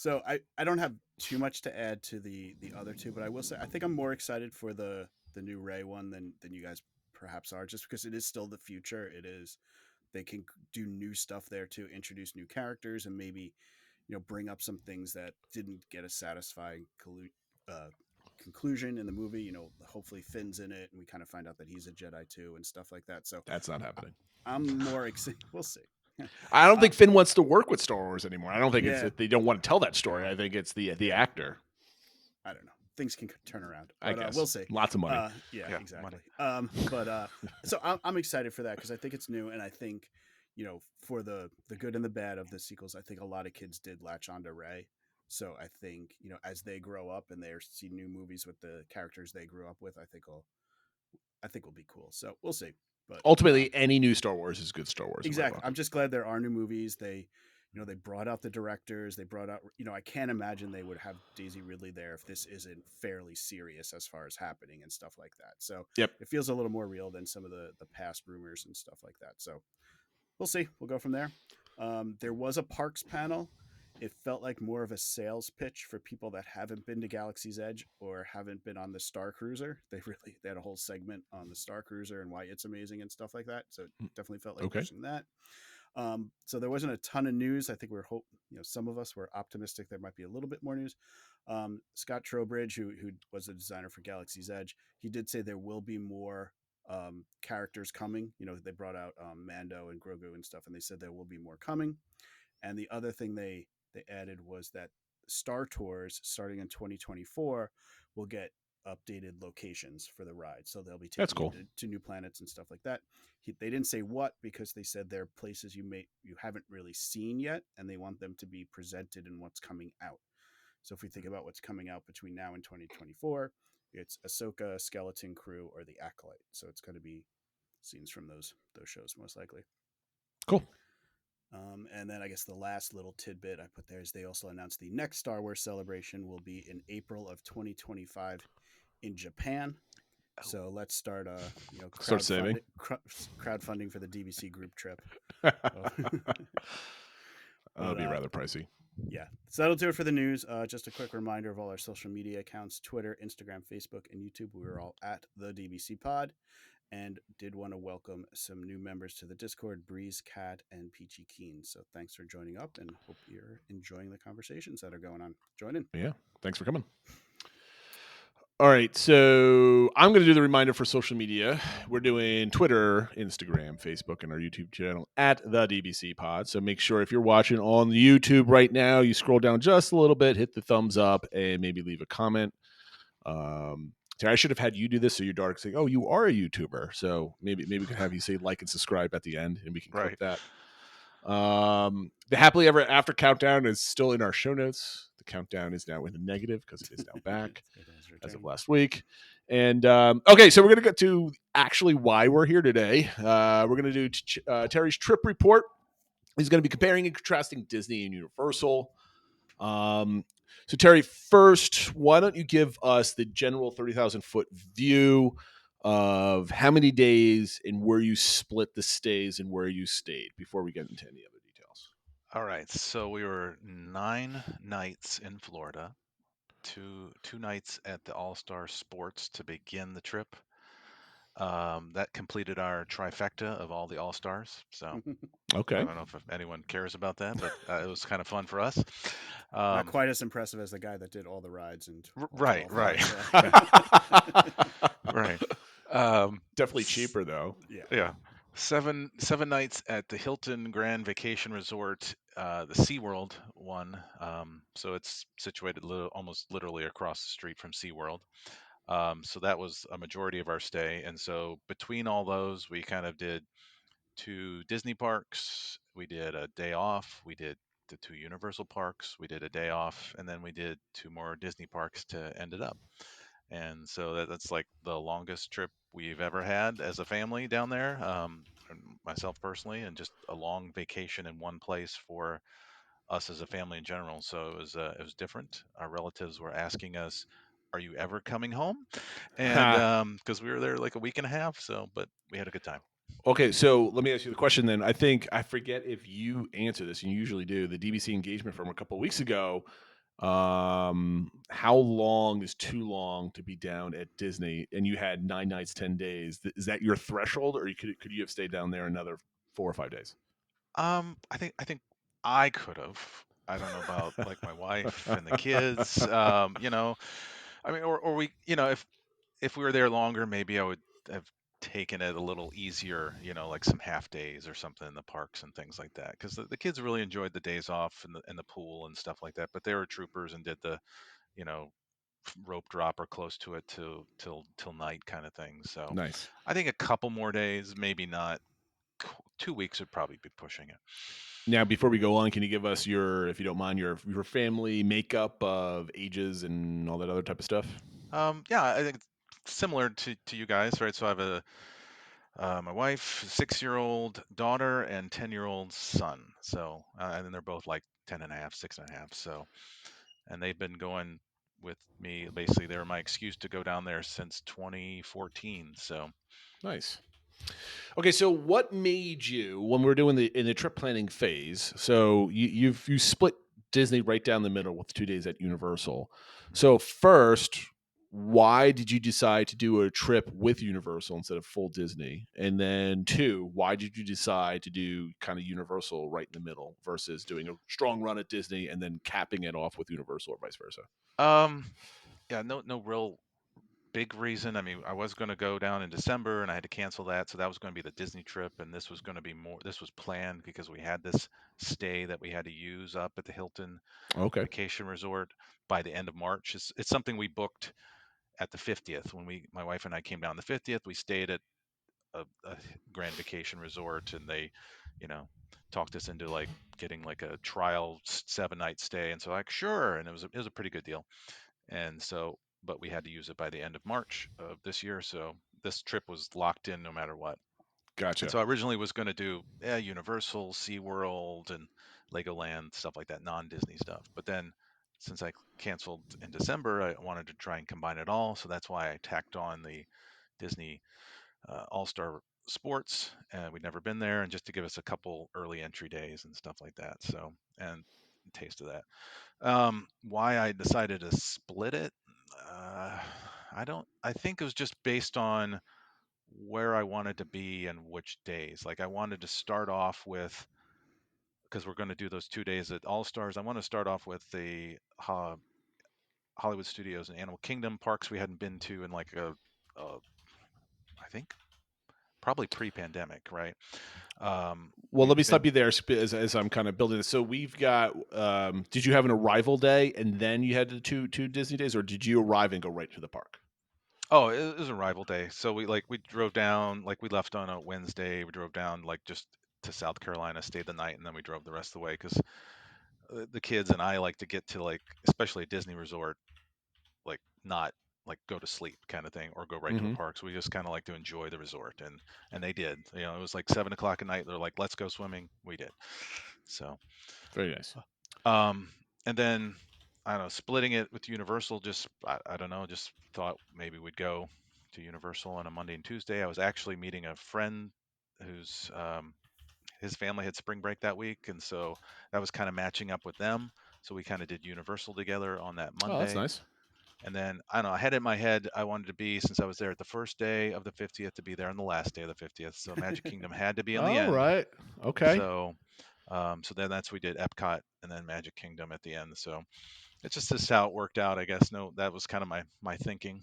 So I don't have too much to add to the other two, but I will say I think I'm more excited for the new Ray one than you guys perhaps are, just because it is still the future. It is they can do new stuff there to introduce new characters and maybe bring up some things that didn't get a satisfying conclusion in the movie. Hopefully Finn's in it and we kind of find out that he's a Jedi too and stuff like that. So That's not happening. I'm more excited. We'll see. I don't think Finn wants to work with Star Wars anymore. I don't think it's Yeah. that they don't want to tell that story. I think it's the actor. I don't know. Things can turn around. I But guess we'll see. Lots of money. Yeah, exactly. So I'm excited for that because I think it's new, and I think for the good and the bad of the sequels, I think a lot of kids did latch onto Rey. So I think as they grow up and they see new movies with the characters they grew up with, I think will be cool. So we'll see. But Ultimately, any new Star Wars is good Star Wars. in my exactly. book. I'm just glad there are new movies. They brought out the directors. They brought out, I can't imagine they would have Daisy Ridley there if this isn't fairly serious as far as happening and stuff like that. So Yep. it feels a little more real than some of the past rumors and stuff like that. So we'll see. We'll go from there. There was a parks panel. It felt like more of a sales pitch for people that haven't been to Galaxy's Edge or haven't been on the Star Cruiser. They had a whole segment on the Star Cruiser and why it's amazing and stuff like that. So it definitely felt like Okay. pushing that. So there wasn't a ton of news. I think some of us were optimistic there might be a little bit more news. Scott Trowbridge, who was the designer for Galaxy's Edge, he did say there will be more characters coming. They brought out Mando and Grogu and stuff, and they said there will be more coming. And the other thing they added was that Star Tours starting in 2024 will get updated locations for the ride. So they'll be taking That's cool. you to new planets and stuff like that. They didn't say what because they said they're places you haven't really seen yet, and they want them to be presented in what's coming out. So if we think about what's coming out between now and 2024, it's Ahsoka, Skeleton Crew, or the Acolyte. So it's going to be scenes from those shows most likely. Cool. And then I guess the last little tidbit I put there is they also announced the next Star Wars celebration will be in April of 2025 in Japan. So let's start Start saving. crowdfunding for the DBC group trip. That'll be rather pricey. Yeah. So that'll do it for the news. Just a quick reminder of all our social media accounts, Twitter, Instagram, Facebook, and YouTube. We're all at the DBC Pod. And did want to welcome some new members to the Discord, Breeze, Cat, and Peachy Keen. So thanks for joining up and hope you're enjoying the conversations that are going on. Join in. Yeah. Thanks for coming. All right. So I'm going to do the reminder for social media. We're doing Twitter, Instagram, Facebook, and our YouTube channel at the DBC Pod. So make sure if you're watching on YouTube right now, you scroll down just a little bit, hit the thumbs up, and maybe leave a comment. Terry, I should have had you do this so your daughter could say, "Oh, you are a YouTuber." So maybe we could have you say like and subscribe at the end, and we can clip that. The happily ever after countdown is still in our show notes. The countdown is now in the negative because it is now back as of last week. And okay, so we're gonna get to actually why we're here today. We're gonna do Terry's trip report. He's gonna be comparing and contrasting Disney and Universal. So Terry, first, why don't you give us the general 30,000 foot view of how many days and where you split the stays and where you stayed before we get into any other details? All right. So we were 9 nights in Florida, two nights at the All-Star Sports to begin the trip. That completed our trifecta of all the All-Stars. So Okay. I don't know if anyone cares about that, but it was kind of fun for us. Not quite as impressive as the guy that did all the rides and right. Right. Definitely cheaper though. Yeah. 7 nights at the Hilton Grand Vacation Resort, the SeaWorld one. So it's situated almost literally across the street from SeaWorld. So that was a majority of our stay. And so between all those, we kind of did 2 Disney parks. We did a day off. We did the 2 Universal parks. We did a day off. And then we did 2 more Disney parks to end it up. And so that's like the longest trip we've ever had as a family down there, and myself personally, and just a long vacation in one place for us as a family in general. So it was different. Our relatives were asking us, "Are you ever coming home?" And because we were there like a week and a half, but we had a good time. Okay, so let me ask you the question then. I forget if you answer this, and you usually do. The DBC engagement from a couple of weeks ago How long is too long to be down at Disney? And you had 9 nights, 10 days. Is that your threshold, or could you have stayed down there another 4 or 5 days? I think I could have. I don't know about like my wife and the kids. I mean, or we, if we were there longer, maybe I would have taken it a little easier, like some half days or something in the parks and things like that. Because the kids really enjoyed the days off and the pool and stuff like that. But they were troopers and did the, you know, rope drop or close to it till night kind of thing. So Nice. I think a couple more days, maybe not. 2 weeks would probably be pushing it. Now, before we go on, can you give us if you don't mind, your family makeup of ages and all that other type of stuff? Yeah, I think it's similar to you guys, right? So I have my wife, 6-year-old daughter, and 10-year-old son. So, and then they're both like 10 and a half, 6.5. So, and they've been going with me. Basically, they were my excuse to go down there since 2014. So, Nice. Okay, so what made you, when we were doing in the trip planning phase? So you split Disney right down the middle with 2 days at Universal. So first, why did you decide to do a trip with Universal instead of full Disney? And then two, why did you decide to do kind of Universal right in the middle versus doing a strong run at Disney and then capping it off with Universal or vice versa? um, yeah, no real big reason. I mean, I was going to go down in December and I had to cancel that. So that was going to be the Disney trip. And this was going to be more, this was planned because we had this stay that we had to use up at the Hilton Okay. Vacation Resort by the end of March. It's something we booked at the 50th when my wife and I came down the 50th. We stayed at a Grand Vacation Resort and they, you know, talked us into like getting like a trial 7-night stay. And so like, sure. And it was a pretty good deal. And so, but we had to use it by the end of March of this year. So this trip was locked in no matter what. And Gotcha. so I originally was going to do Universal, SeaWorld, and Legoland, stuff like that, non-Disney stuff. But then since I canceled in December, I wanted to try and combine it all. So that's why I tacked on the Disney All-Star Sports. We'd never been there, and just to give us a couple early entry days and stuff like that. So, and taste of that. Why I decided to split it, uh, I think it was just based on where I wanted to be and which days. Like I wanted to start off with, because we're going to do those 2 days at All Stars. I want to start off with the Hollywood Studios and Animal Kingdom parks we hadn't been to in like I think probably pre-pandemic, right? Well, let me We've stop been you there as I'm kind of building this. So we've got. Did you have an arrival day and then you had the two Disney days, or did you arrive and go right to the park? Oh, it was arrival day. So we drove down, like we left on a Wednesday. We drove down like just to South Carolina, stayed the night, and then we drove the rest of the way because the kids and I like to get to like, especially a Disney resort, like not like go to sleep kind of thing or go right to the Mm-hmm. parks. We just kind of like to enjoy the resort, and they did. It was like 7 o'clock at night. They're like, "Let's go swimming." We did. So, Very nice. um, and then I don't know, splitting it with Universal. Just I don't know, just thought maybe we'd go to Universal on a Monday and Tuesday. I was actually meeting a friend who's his family had spring break that week, and so that was kind of matching up with them. So we kind of did Universal together on that Oh, that's Monday. nice. And then I don't know, I had in my head I wanted to be, since I was there at the first day of the 50th, to be there on the last day of the 50th. So Magic Kingdom had to be on the All end. right. Okay. So so then that's we did Epcot and then Magic Kingdom at the end. So it's just how it worked out, I guess. No, that was kind of my thinking.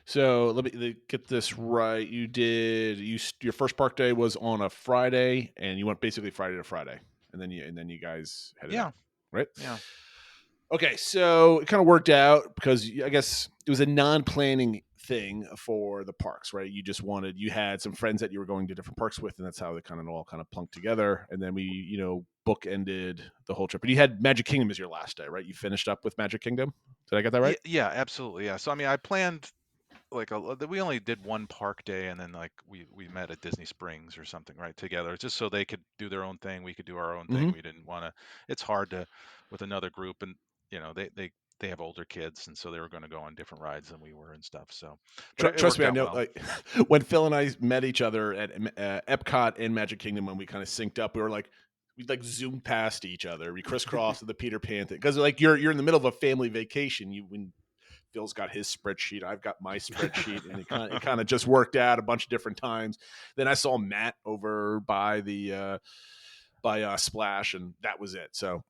So let me get this right. Your first park day was on a Friday, and you went basically Friday to Friday, and then you guys headed Yeah, out, right? yeah. Okay, so it kind of worked out because I guess it was a non-planning thing for the parks, right? You had some friends that you were going to different parks with, and that's how they all kind of plunked together. And then we, bookended the whole trip. But you had Magic Kingdom as your last day, right? You finished up with Magic Kingdom. Did I get that right? Yeah, yeah, absolutely. Yeah. So I mean, I planned like we only did one park day, and then like we met at Disney Springs or something, right, together, just so they could do their own thing, we could do our own thing. Mm-hmm. We didn't want to. It's hard to with another group, and they have older kids, and so they were going to go on different rides than we were and stuff. So, but it Trust worked me, I out know. well. Like when Phil and I met each other at Epcot and Magic Kingdom, when we kind of synced up, we were like, we like zoomed past each other. We crisscrossed the Peter Pan thing because like you're in the middle of a family vacation. When Phil's got his spreadsheet, I've got my spreadsheet, and it kind of just worked out a bunch of different times. Then I saw Matt over by the Splash, and that was it. So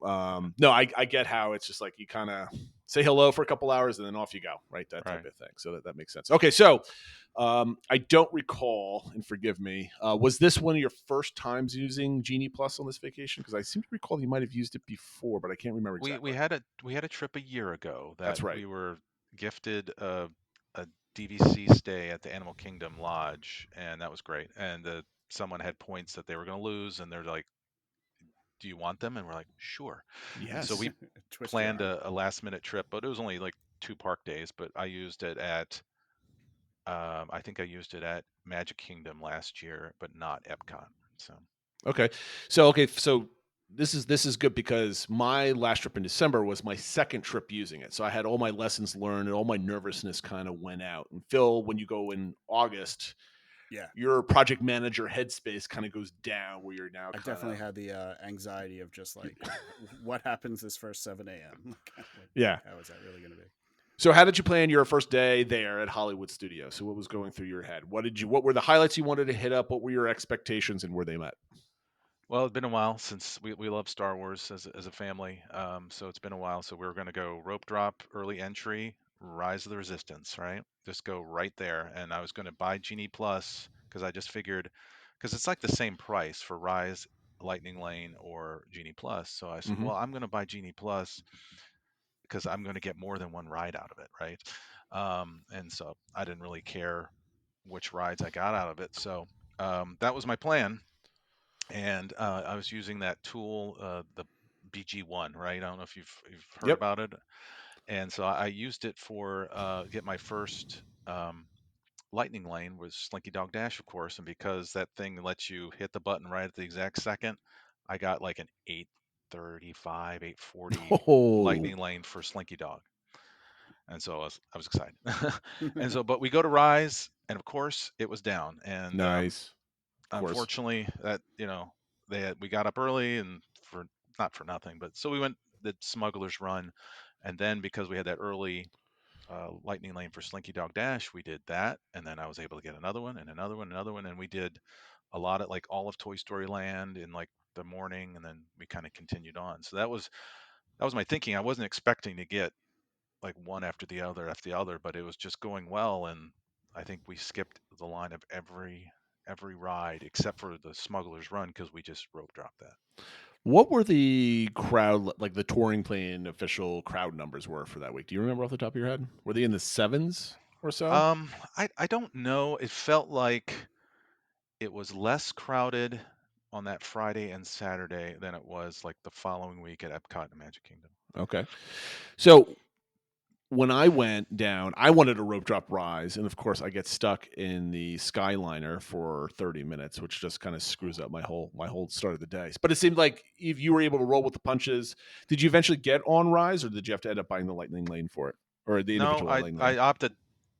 no, I get how it's just like you kind of say hello for a couple hours and then off you go, right? That type of thing. So that makes sense. Okay, so I don't recall, and forgive me, was this one of your first times using Genie Plus on this vacation? Because I seem to recall you might have used it before, but I can't remember exactly. We had a trip a year ago that That's right. we were gifted a DVC stay at the Animal Kingdom Lodge, and that was great. And someone had points that they were going to lose, and they're like, "Do you want them?" And we're like, "Sure." And so Yes. we Twist your planned arm. a last minute trip, but it was only like 2 park days. But I used it at I think I used it at Magic Kingdom last year, but not Epcot. So Okay. So this is good because my last trip in December was my second trip using it. So I had all my lessons learned and all my nervousness kind of went out. And Phil, when you go in August, Yeah, your project manager headspace kind of goes down where you're now I definitely had the anxiety of just like, what happens this first 7 a.m.? Yeah. How is that really going to be? So how did you plan your first day there at Hollywood Studios? So what was going through your head? What were the highlights you wanted to hit up? What were your expectations and were they met? well, it's been a while since we love Star Wars as a family. So it's been a while. So we were going to go rope drop, early entry, Rise of the Resistance, right? Just go right there. And I was going to buy Genie Plus because I just figured, because it's like the same price for Rise, Lightning Lane, or Genie Plus. So I said, Mm-hmm. well, I'm going to buy Genie Plus because I'm going to get more than one ride out of it, right? And so I didn't really care which rides I got out of it. So that was my plan. And I was using that tool, the BG1, right? I don't know if you've heard Yep. about it. And so I used it for get my first lightning lane was Slinky Dog Dash, of course, and because that thing lets you hit the button right at the exact second, I got like an 835, 840 Oh, lightning lane for Slinky Dog, and so I was excited. And so, but we go to Rise, and of course it was down, and nice. Of course. unfortunately that we got up early and for not for nothing, but so we went the Smuggler's Run, and then because we had that early lightning lane for Slinky Dog Dash, we did that, and then I was able to get another one and another one, another one, and we did a lot at like all of Toy Story Land in like the morning, and then we kind of continued on. So that was my thinking. I wasn't expecting to get like one after the other, but it was just going well, and I think we skipped the line of every ride except for the Smuggler's Run because we just rope dropped that. What were the crowd, like the touring plane official crowd numbers were for that week? Do you remember off the top of your head? Were they in the sevens or so? I don't know. It felt like it was less crowded on that Friday and Saturday than it was like the following week at Epcot and Magic Kingdom. Okay. So when I went down, I wanted a rope drop rise, and of course, I get stuck in the Skyliner for 30 minutes, which just kind of screws up my whole start of the day. But it seemed like if you were able to roll with the punches, did you eventually get on rise, or did you have to end up buying the lightning lane for it, or the No, individual I lane I lane? opted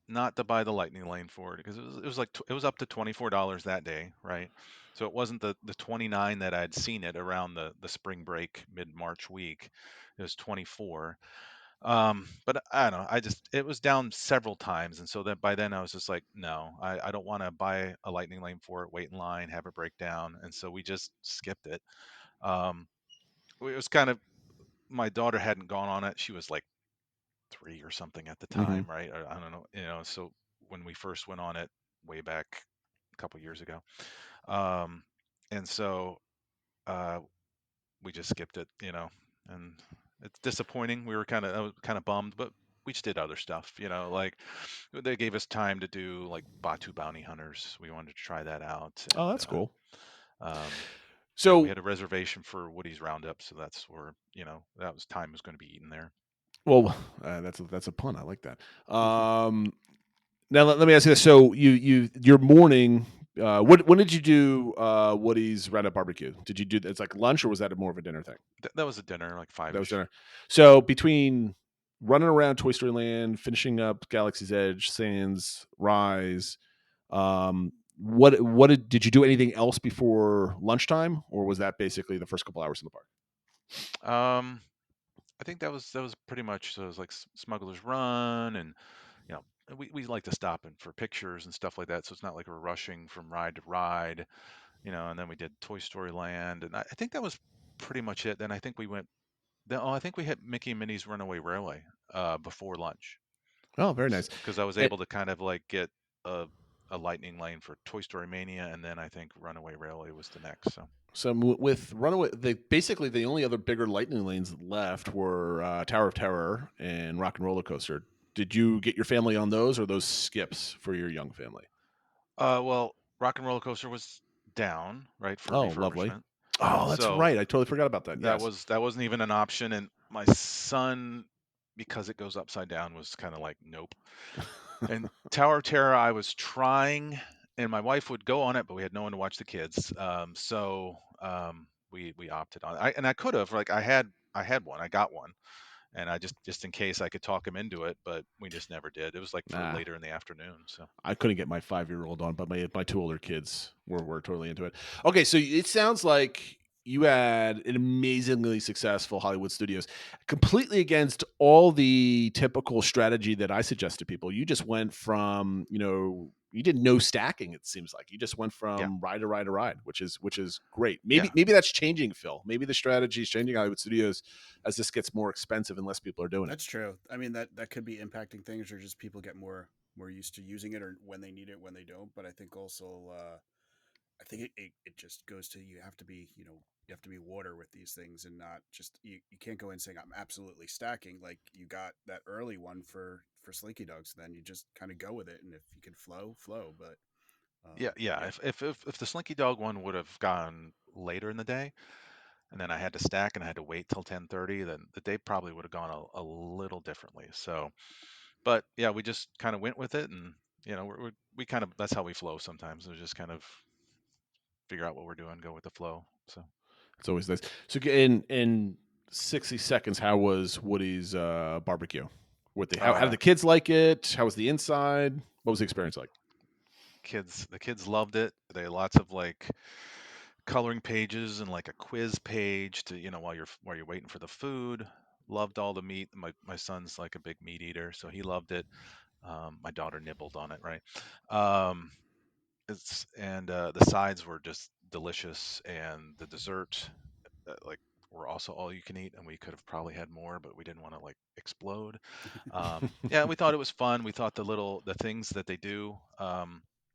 not to buy the Lightning Lane for it because it was like it was up to $24 that day, right? So it wasn't the 29 that I'd seen it around the spring break mid March week. It was 24. But I don't know. It was down several times, and so that by then I was just like, no, I don't want to buy a Lightning Lane for it, wait in line, have it break down, and so we just skipped it. Um, it was kind of my daughter hadn't gone on it. She was like 3 or something at the Mm-hmm. time, right? Or I don't know, so when we first went on it way back a couple years ago. Um, and so uh, we just skipped it, and it's disappointing. We were I was kind of bummed, but we just did other stuff, like they gave us time to do like Batu Bounty Hunters. We wanted to try that out. Oh, And that's cool. we So, had a reservation for Woody's Roundup, so that's where, that was time was going to be eaten there. well, that's a pun. I like that. Now let me ask you this: so your morning. When did you do Woody's Roundup Barbecue? Did you do it's like lunch or was that more of a dinner thing? That was a dinner, like That was 5-ish. dinner. So between running around Toy Story Land, finishing up Galaxy's Edge, Sands, Rise, what did you do anything else before lunchtime, or was that basically the first couple hours in the park? I think that was pretty much, so it was like Smuggler's Run, and you know we like to stop and for pictures and stuff like that. So it's not like we're rushing from ride to ride, And then we did Toy Story Land, and I think that was pretty much it. Then I think we went. I think we hit Mickey and Minnie's Runaway Railway before lunch, Oh, very nice. because I was And, able to kind of like get a a lightning lane for Toy Story Mania, and then I think Runaway Railway was the next. So so with Runaway, basically the only other bigger lightning lanes left were Tower of Terror and Rock and Roller Coaster. Did you get your family on those, or those skips for your young family? well, Rock and Roller Coaster was down, right, for Oh, lovely. refurbishment. Oh, that's So right. I totally forgot about that. Yes. that wasn't even an option, and my son, because it goes upside down, was kind of like nope. And Tower of Terror, I was trying, and my wife would go on it, but we had no one to watch the kids. We opted on. I could have, like, I had one, I got one, and I just in case I could talk him into it, but we just never did. It was like for Nah. later in the afternoon. So I couldn't get my 5-year-old on, but my two older kids were totally into it. Okay, so it sounds like you had an amazingly successful Hollywood Studios, completely against all the typical strategy that I suggest to people. You just went from, you did no stacking. It seems like you just went yeah, from ride to ride to ride, which is great. yeah, Maybe that's changing, Phil. Maybe the strategy is changing Hollywood Studios as this gets more expensive and less people are doing it. That's true. I mean, that could be impacting things, or just people get more used to using it, or when they need it, when they don't. But I think also, I think it just goes to, you have to be, you have to be water with these things, and not just, you can't go in saying I'm absolutely stacking. Like, you got that early one for Slinky Dogs, then you just kind of go with it, and if you can flow. But yeah. yeah, If the Slinky Dog one would have gone later in the day, and then I had to stack and I had to wait till 10:30, then the day probably would have gone a little differently. So, but yeah, we just kind of went with it, and we kind of, that's how we flow sometimes. We just kind of figure out what we're doing, go with the flow. So It's always nice. So in 60 seconds, how was Woody's barbecue? How did uh, the kids like it? How was the inside? What was the experience like? the kids loved it. They had lots of like coloring pages and like a quiz page to, while you're waiting for the food. Loved all the meat. My son's like a big meat eater, so he loved it. My daughter nibbled on it, right? Um, the sides were just delicious, and the dessert, like, were also all you can eat, and we could have probably had more, but we didn't want to like explode. Yeah, we thought it was fun. We thought the things that they do,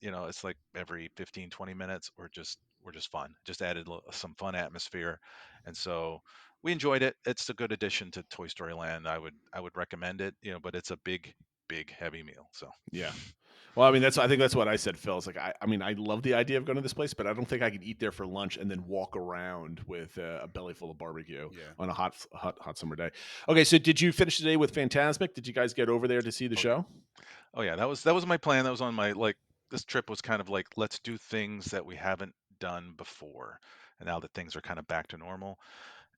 it's like every 15, 20 minutes, were just fun. Just added some fun atmosphere, and so we enjoyed it. It's a good addition to Toy Story Land. I would recommend it, but it's a big heavy meal. So Yeah. Well, I mean, I think that's what I said, Phil. It's like, I mean, I love the idea of going to this place, but I don't think I could eat there for lunch and then walk around with a belly full of barbecue yeah. on a hot summer day. Okay, so did you finish the day with Fantasmic? Did you guys get over there to see the oh yeah. show? Oh yeah, that was my plan. That was on my, like, this trip was kind of like, let's do things that we haven't done before. And now that things are kind of back to normal,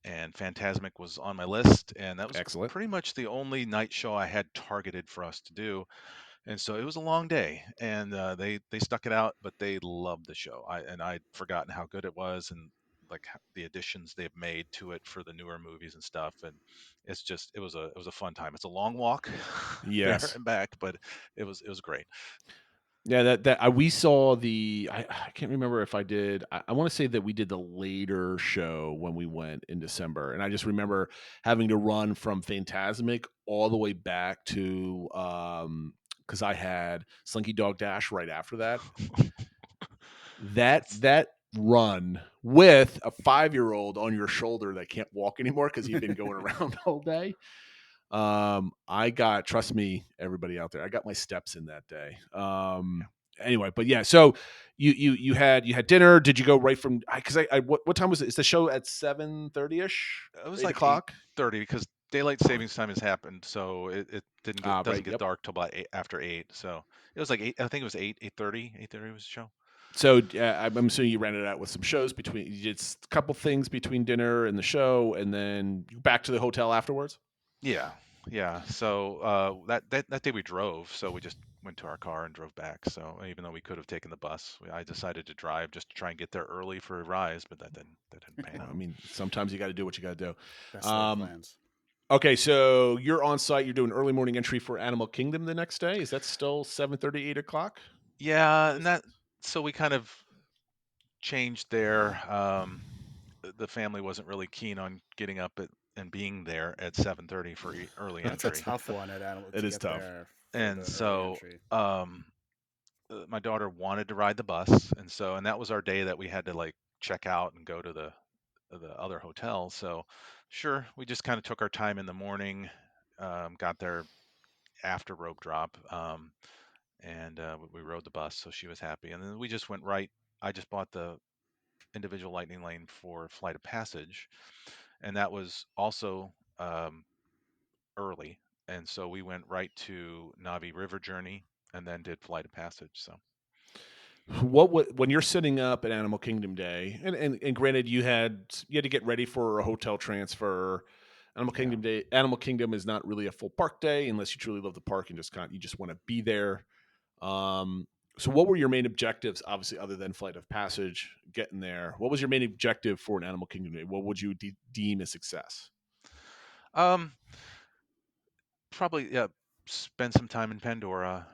and Phantasmic was on my list, and that was Excellent. pretty much the only night show I had targeted for us to do. And so it was a long day, and they stuck it out, but they loved the show. I'd forgotten how good it was, and like the additions they've made to it for the newer movies and stuff. And it was a fun time. It's a long walk there Yes. and back, but it was great. Yeah, we saw I can't remember if I did. I want to say that we did the later show when we went in December, and I just remember having to run from Phantasmic all the way back to because I had Slinky Dog Dash right after that. That's That run with a 5-year-old on your shoulder that can't walk anymore because you've been going around all day. Trust me, everybody out there, I got my steps in that day. Anyway, but yeah, so you had dinner. Did you go right from, because what time was it? Is the show at 7:30ish, It was 8 like o'clock? 8:30, because daylight savings time has happened, so it doesn't Right. get Yep. dark till about after 8. So it was like 8. I think it was 8:30. 8:30 was the show. So I'm assuming you ran it out with some shows between, you did a couple things between dinner and the show, and then back to the hotel afterwards. Yeah. Yeah. So that day we drove, so we just went to our car and drove back. So even though we could have taken the bus, I decided to drive just to try and get there early for Rise, but that didn't pan Well, I out. mean, sometimes you got to do what you got to do. Best laid plans. Okay, so you're on site. You're doing early morning entry for Animal Kingdom the next day. Is that still 7:30, 8 o'clock? Yeah, and that so we kind of changed there. The family wasn't really keen on getting up and being there at 7:30 for early That's a entry, tough one at Animal It to is get tough. there for and the early so entry. um, my daughter wanted to ride the bus, and that was our day that we had to like check out and go to the other hotel. So, sure, we just kind of took our time in the morning, got there after rope drop, and we rode the bus, so she was happy. And then we just went right. I just bought the individual lightning lane for Flight of Passage, and that was also early. And so we went right to Navi River Journey and then did Flight of Passage. So. When you're sitting up at Animal Kingdom Day, and granted you had to get ready for a hotel transfer. Animal Yeah. Kingdom Day, Animal Kingdom is not really a full park day unless you truly love the park and you just want to be there. Um, so what were your main objectives? Obviously, other than Flight of Passage, getting there, what was your main objective for an Animal Kingdom Day? What would you deem a success? Um, Probably, yeah, spend some time in Pandora,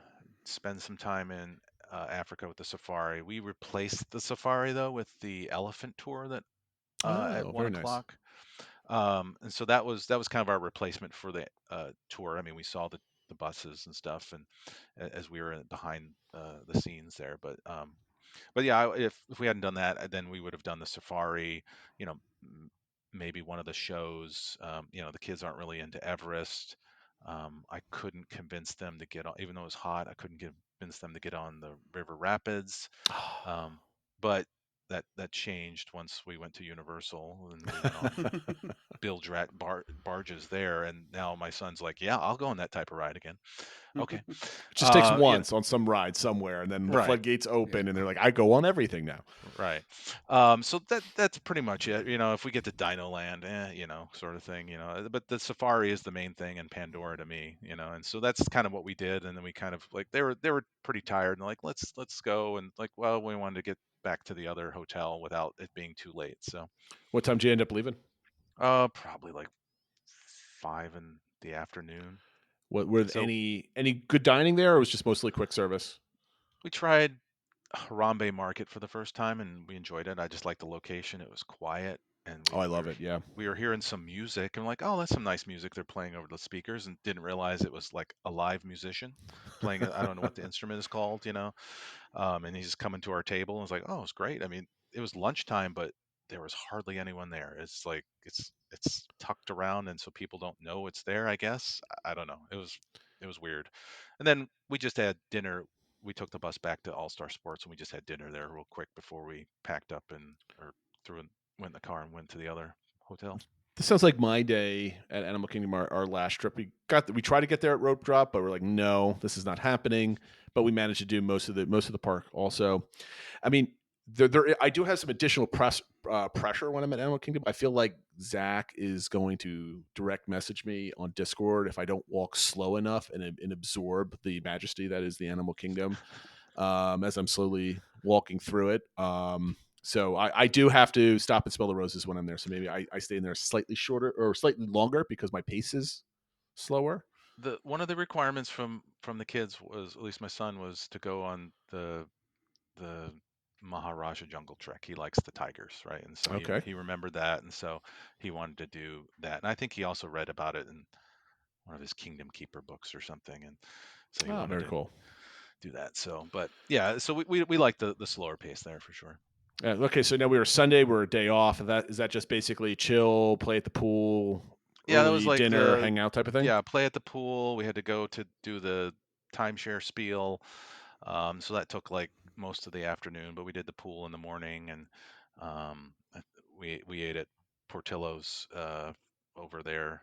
spend some time in Africa with the safari. We replaced the safari though with the elephant tour that at Oh, one very nice. o'clock. And so that was kind of our replacement for the tour. I mean, we saw the buses and stuff, and as we were behind the scenes there, but yeah, if we hadn't done that, then we would have done the safari. You know, maybe one of the shows. The kids aren't really into Everest. I couldn't convince them to get on, even though it was hot. I couldn't convince them to get on the river rapids. Um, but that changed once we went to Universal and we went on bilge rat barges there, and now my son's like, "Yeah, I'll go on that type of ride again." Okay, It just takes you know, once on some ride somewhere, and then the right. floodgates Yeah. open, and they're like, "I go on everything now." Right. So that's pretty much it. If we get to Dino Land, sort of thing, but the safari is the main thing in Pandora to me, and so that's kind of what we did. And then we kind of like they were pretty tired and like let's go, and like, well, we wanted to get back to the other hotel without it being too late. So What time did you end up leaving? probably like 5 in the afternoon. What were And so any good dining there, or was it just mostly quick service? we tried Harambe Market for the first time, and we enjoyed it. I just liked the location. It was quiet, and Oh, I love it. Yeah. we were hearing some music, and like, oh, that's some nice music they're playing over the speakers, and didn't realize it was like a live musician playing it. I don't know what the instrument is called, and he's just coming to our table and was like, oh, it's great. I mean, it was lunchtime, but there was hardly anyone there. It's like it's tucked around, and so people don't know it's there. I guess I don't know. It was weird. And then we just had dinner. We took the bus back to All Star Sports, and we just had dinner there real quick before we packed up and or threw in, went in the car and went to the other hotel. This sounds like my day at Animal Kingdom. Our last trip, we tried to get there at rope drop, but we're like, no, this is not happening. But we managed to do most of the park. Also, I mean, I do have some additional pressure when I'm at Animal Kingdom. I feel like Zach is going to direct message me on Discord if I don't walk slow enough and absorb the majesty that is the Animal Kingdom, as I'm slowly walking through it. So I do have to stop and smell the roses when I'm there. So maybe I stay in there slightly shorter or slightly longer because my pace is slower. The one of the requirements from the kids was, at least my son, was to go on the Maharaja Jungle Trek. He likes the tigers, right? And so he Okay. he remembered that, and so he wanted to do that. And I think he also read about it in one of his Kingdom Keeper books or something, and so he Ah, wanted very to cool. do that. So, but yeah, so we like the slower pace there for sure. Okay, so now we were Sunday. We're a day off. Is that just basically chill, play at the pool, Yeah, that was early like dinner, hang out type of thing? yeah, play at the pool. We had to go to do the timeshare spiel. So that took like most of the afternoon, but we did the pool in the morning, and we ate at Portillo's over there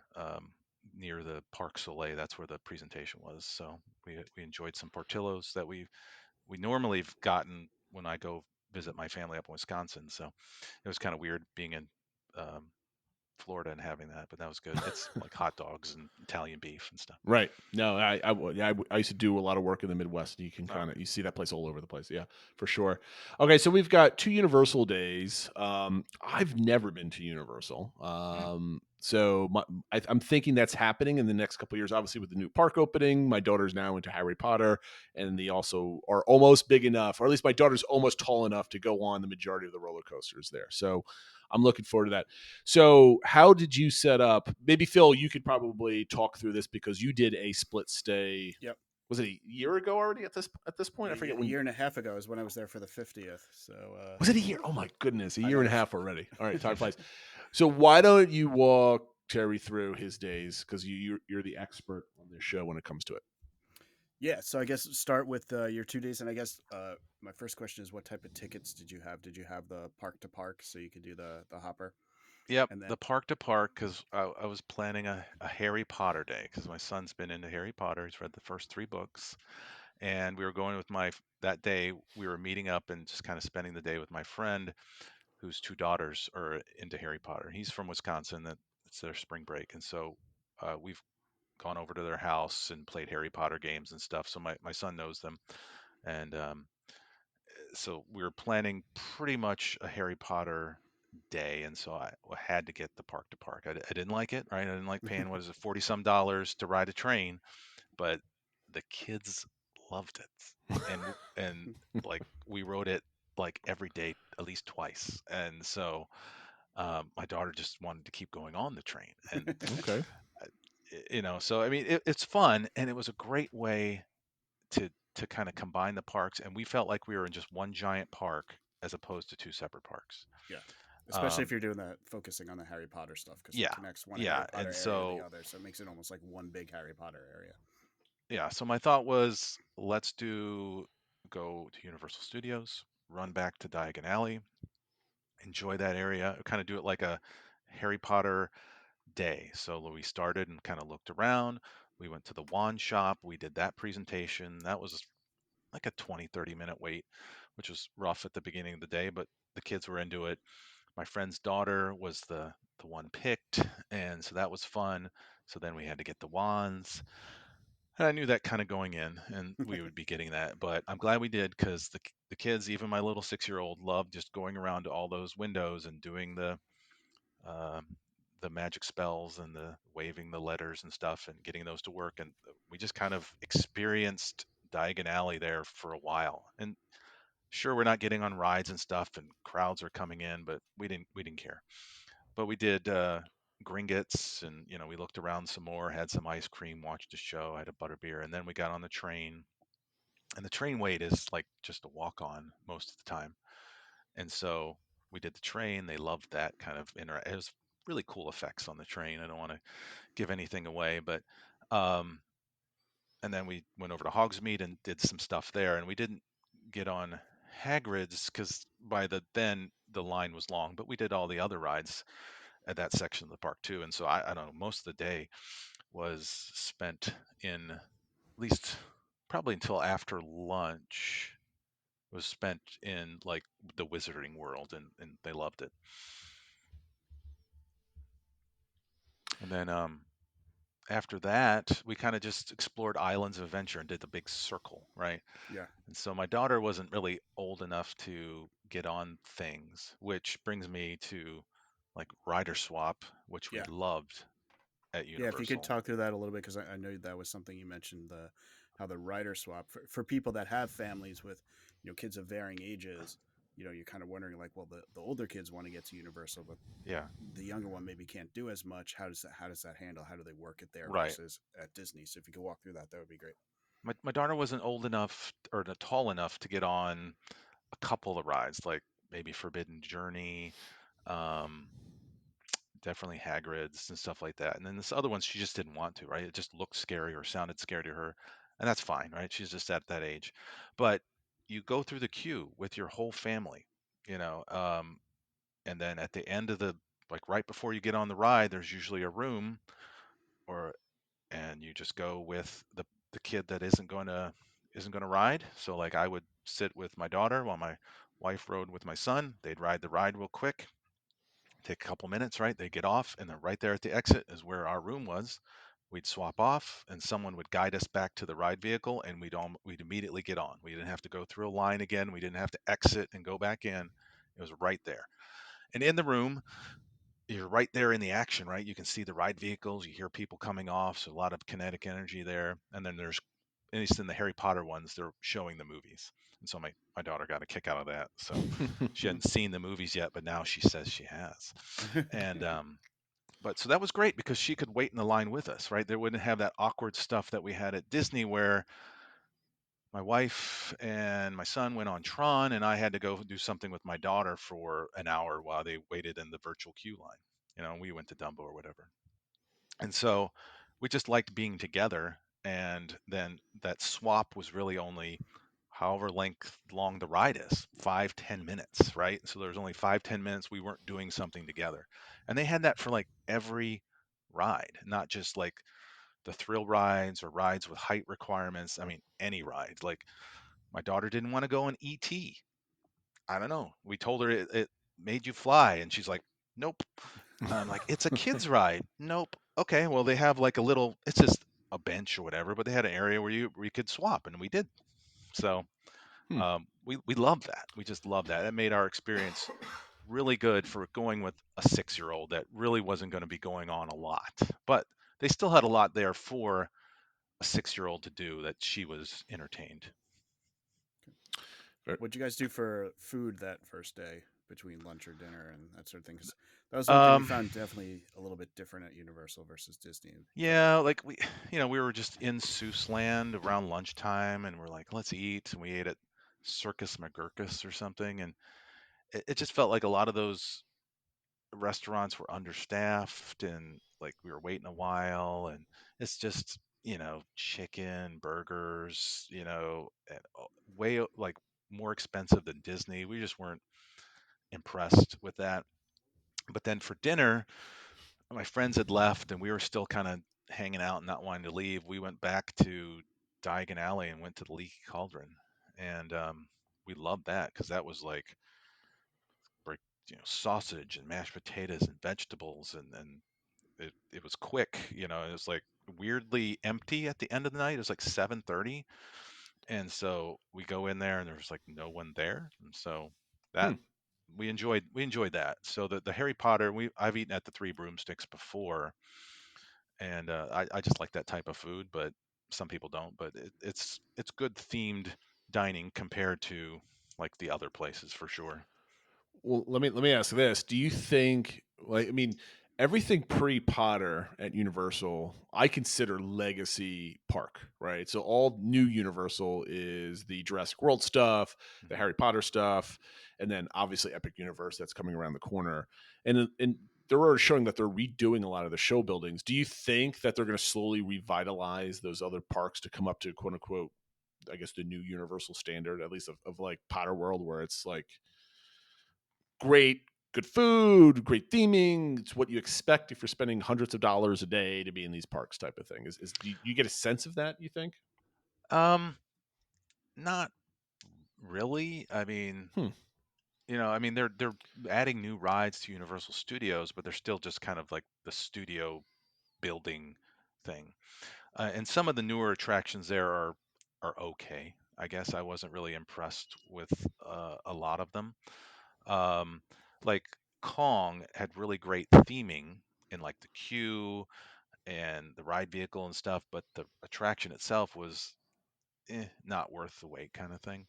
near the Parc Soleil. That's where the presentation was. So we enjoyed some Portillo's that we normally have gotten when I go visit my family up in Wisconsin. So it was kind of weird being in um, Florida and having that, but that was good. It's like hot dogs and Italian beef and stuff. Right. No, I used to do a lot of work in the Midwest. And you can Oh, you see that place all over the place. Yeah, for sure. Okay, so we've got 2 Universal days. I've never been to Universal. hmm. I'm thinking that's happening in the next couple of years. Obviously, with the new park opening, my daughter's now into Harry Potter, and they also are almost big enough, or at least my daughter's almost tall enough to go on the majority of the roller coasters there. So I'm looking forward to that. So, how did you set up? Maybe Phil, you could probably talk through this because you did a split stay. Yep. Was it a year ago already at this point? Yeah, I forget a when. year and a half ago is when I was there for the 50th. So Was it a year? Oh my goodness, a I year and know. a half already. All right, time flies. So why don't you walk Terry through his days because you're the expert on this show when it comes to it. Yeah, so I guess start with your 2 days, and I guess my first question is, what type of tickets did you have? Did you have the park to park so you could do the hopper, Yep, and then the park to park because I was planning a Harry Potter day because my son's been into Harry Potter. He's read the first 3 books, and we were going with that day. We were meeting up and just kind of spending the day with my friend, whose 2 daughters are into Harry Potter. He's from Wisconsin. It's their spring break, and so we've gone over to their house and played Harry Potter games and stuff. So my son knows them, and so we were planning pretty much a Harry Potter day, and so I had to get the park to park. I didn't like it, right? I didn't like paying what is it, $40 some to ride a train, but the kids loved it, and like we rode it like every day at least twice, and so my daughter just wanted to keep going on the train, and Okay. uh, so I mean it's fun, and it was a great way to kind of combine the parks, and we felt like we were in just one giant park as opposed to 2 separate parks. yeah, especially if Um, you're doing that, focusing on the Harry Potter stuff because it yeah, connects one Harry yeah, Potter and area to the so other, so it makes it almost like one big Harry Potter area. yeah, so my thought was go to Universal Studios, run back to Diagon Alley, enjoy that area, kind of do it like a Harry Potter day. So we started and kind of looked around. We went to the wand shop. We did that presentation. That was like a 20-30 minute wait, which was rough at the beginning of the day, but the kids were into it. My friend's daughter was the one picked, and so that was fun. So then we had to get the wands. And I knew that kind of going in, and we would be getting that. But I'm glad we did because the kids, even my little 6-year-old, loved just going around to all those windows and doing um, the magic spells and the waving the letters and stuff and getting those to work. And we just kind of experienced Diagon Alley there for a while. And sure, we're not getting on rides and stuff, and crowds are coming in, but we didn't care. But we did Gringotts, and we looked around some more, had some ice cream, watched a show, had a butterbeer, and then we got on the train. And the train wait is like just a walk on most of the time. And so we did the train. They loved that kind of it was really cool effects on the train. I don't want to give anything away, but um, and then we went over to Hogsmeade and did some stuff there. And we didn't get on Hagrid's because by then the line was long, but we did all the other rides at that section of the park too. And so I don't know, most of the day was spent in, at least probably until after lunch, was spent in like the Wizarding World, and they loved it. And then after that, we kind of just explored Islands of Adventure and did the big circle, right? Yeah, And so my daughter wasn't really old enough to get on things, which brings me to like Rider Swap, which we yeah, loved at yeah. If you could Universal. talk through that a little bit, because I know that was something you mentioned, the how the rider swap for people that have families with kids of varying ages. You're kind of wondering, like, well, the older kids want to get to Universal, but Yeah, the younger one maybe can't do as much. How does that handle? How do they work it there right. versus at Disney? So if you could walk through that, that would be great. My daughter wasn't old enough or tall enough to get on a couple of rides, like maybe Forbidden Journey, um, definitely Hagrid's and stuff like that. And then this other one, she just didn't want to, right? It just looked scary or sounded scary to her, and that's fine, right? She's just at that age. But you go through the queue with your whole family, you know, um, and then at the end of like right before you get on the ride, there's usually a room, or and you just go with the kid that isn't going to ride. So like I would sit with my daughter while my wife rode with my son. They'd ride the ride real quick, take a couple minutes, right? They get off, and then right there at the exit is where our room was. We'd swap off, and someone would guide us back to the ride vehicle, and we'd immediately get on. We didn't have to go through a line again. We didn't have to exit and go back in. It was right there. And in the room, you're right there in the action, right? You can see the ride vehicles, you hear people coming off, so a lot of kinetic energy there. And then there's, at least in the Harry Potter ones, they're showing the movies. And so my daughter got a kick out of that. So she hadn't seen the movies yet, but now she says she has. And but so that was great because she could wait in the line with us, right? There wouldn't have that awkward stuff that we had at Disney where my wife and my son went on Tron, and I had to go do something with my daughter for an hour while they waited in the virtual queue line. We went to Dumbo or whatever. And so we just liked being together. And then that swap was really only however length long the ride is, 5-10 minutes, right? So there's only 5-10 minutes we weren't doing something together. And they had that for like every ride, not just like the thrill rides or rides with height requirements. I mean, any ride. Like my daughter didn't want to go on ET. I don't know. We told her it made you fly, and she's like, nope. I'm like, it's a kid's ride. Nope. Okay, well they have like a little. It's just a bench or whatever, but they had an area where you could swap, and we did. So we love that. We just love that. That made our experience really good for going with a 6-year-old that really wasn't going to be going on a lot, but they still had a lot there for a 6-year-old to do that she was entertained. What'd you guys do for food that first day between lunch or dinner and that sort of thing? 'Cause that was one thing we found definitely a little bit different at Universal versus Disney. Yeah, like we were just in Seuss Land around lunchtime, and we're like, let's eat, and we ate at Circus McGurkus or something, and it just felt like a lot of those restaurants were understaffed, and like we were waiting a while, and it's just chicken burgers, way like more expensive than Disney. We just weren't impressed with that. But then for dinner, my friends had left, and we were still kind of hanging out and not wanting to leave. We went back to Diagon Alley and went to the Leaky Cauldron, and we loved that because that was like sausage and mashed potatoes and vegetables, and it was quick. It was like weirdly empty at the end of the night. It was like 7:30, and so we go in there and there was like no one there, and so that we enjoyed that. So the Harry Potter, I've eaten at the Three Broomsticks before, and I just like that type of food, but some people don't. But it's good themed dining compared to like the other places for sure. Well, let me ask this: do you think, like, I mean, everything pre-Potter at Universal, I consider legacy park, right? So all new Universal is the Jurassic World stuff, the Harry Potter stuff, and then obviously Epic Universe that's coming around the corner. And they're already showing that they're redoing a lot of the show buildings. Do you think that they're going to slowly revitalize those other parks to come up to quote unquote, I guess, the new Universal standard, at least of like Potter World, where it's like great, good food, great theming. It's what you expect if you're spending hundreds of dollars a day to be in these parks, type of thing. Do you get a sense of that, you think? Not really. I mean, they're adding new rides to Universal Studios, but they're still just kind of like the studio building thing. And some of the newer attractions there are okay. I guess I wasn't really impressed with a lot of them. Um, like Kong had really great theming in like the queue and the ride vehicle and stuff, but the attraction itself was not worth the wait kind of thing.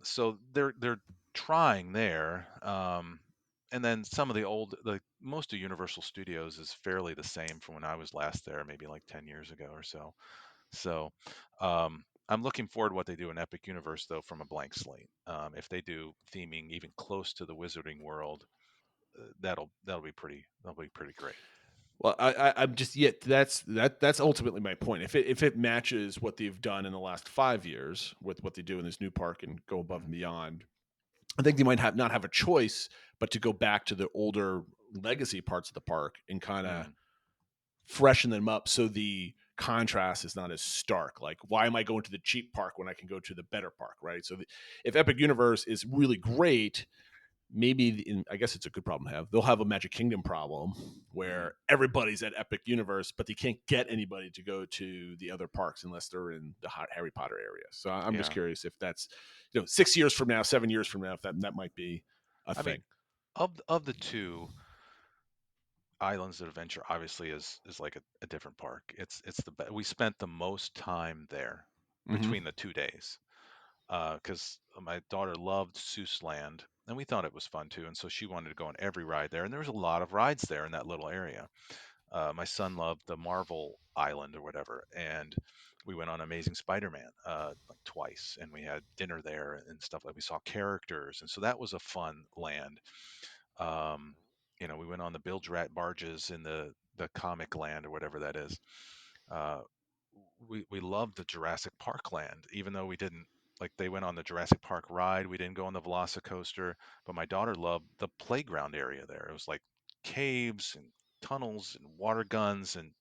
So they're trying there. And then some of most of Universal Studios is fairly the same from when I was last there, maybe like 10 years ago or so. So I'm looking forward to what they do in Epic Universe, though, from a blank slate. If they do theming even close to the Wizarding World, that'll be pretty great. Well, I'm just that's ultimately my point. If it matches what they've done in the last 5 years with what they do in this new park and go above and beyond, I think they might not have a choice but to go back to the older legacy parts of the park and kind of freshen them up so the contrast is not as stark. Like, why am I going to the cheap park when I can go to the better park, right? So if Epic Universe is really great, maybe I guess it's a good problem to have. They'll have a Magic Kingdom problem where everybody's at Epic Universe, but they can't get anybody to go to the other parks unless they're in the Harry Potter area. So I'm just Yeah. curious if that's 6 years from now, 7 years from now, if that might be a I thing. mean, of the two, Islands of Adventure obviously is like a different park. It's we spent the most time there between the 2 days because my daughter loved Seuss Land and we thought it was fun too, and so she wanted to go on every ride there, and there was a lot of rides there in that little area. My son loved the Marvel Island or whatever, and we went on Amazing Spider-Man like twice, and we had dinner there and stuff like we saw characters, and so that was a fun land. Um, we went on the bilge rat barges in the comic land or whatever that is. Uh, we loved the Jurassic Park land, even though we didn't like they went on the Jurassic Park ride. We didn't go on the Velocicoaster, but my daughter loved the playground area there. It was like caves and tunnels and water guns, and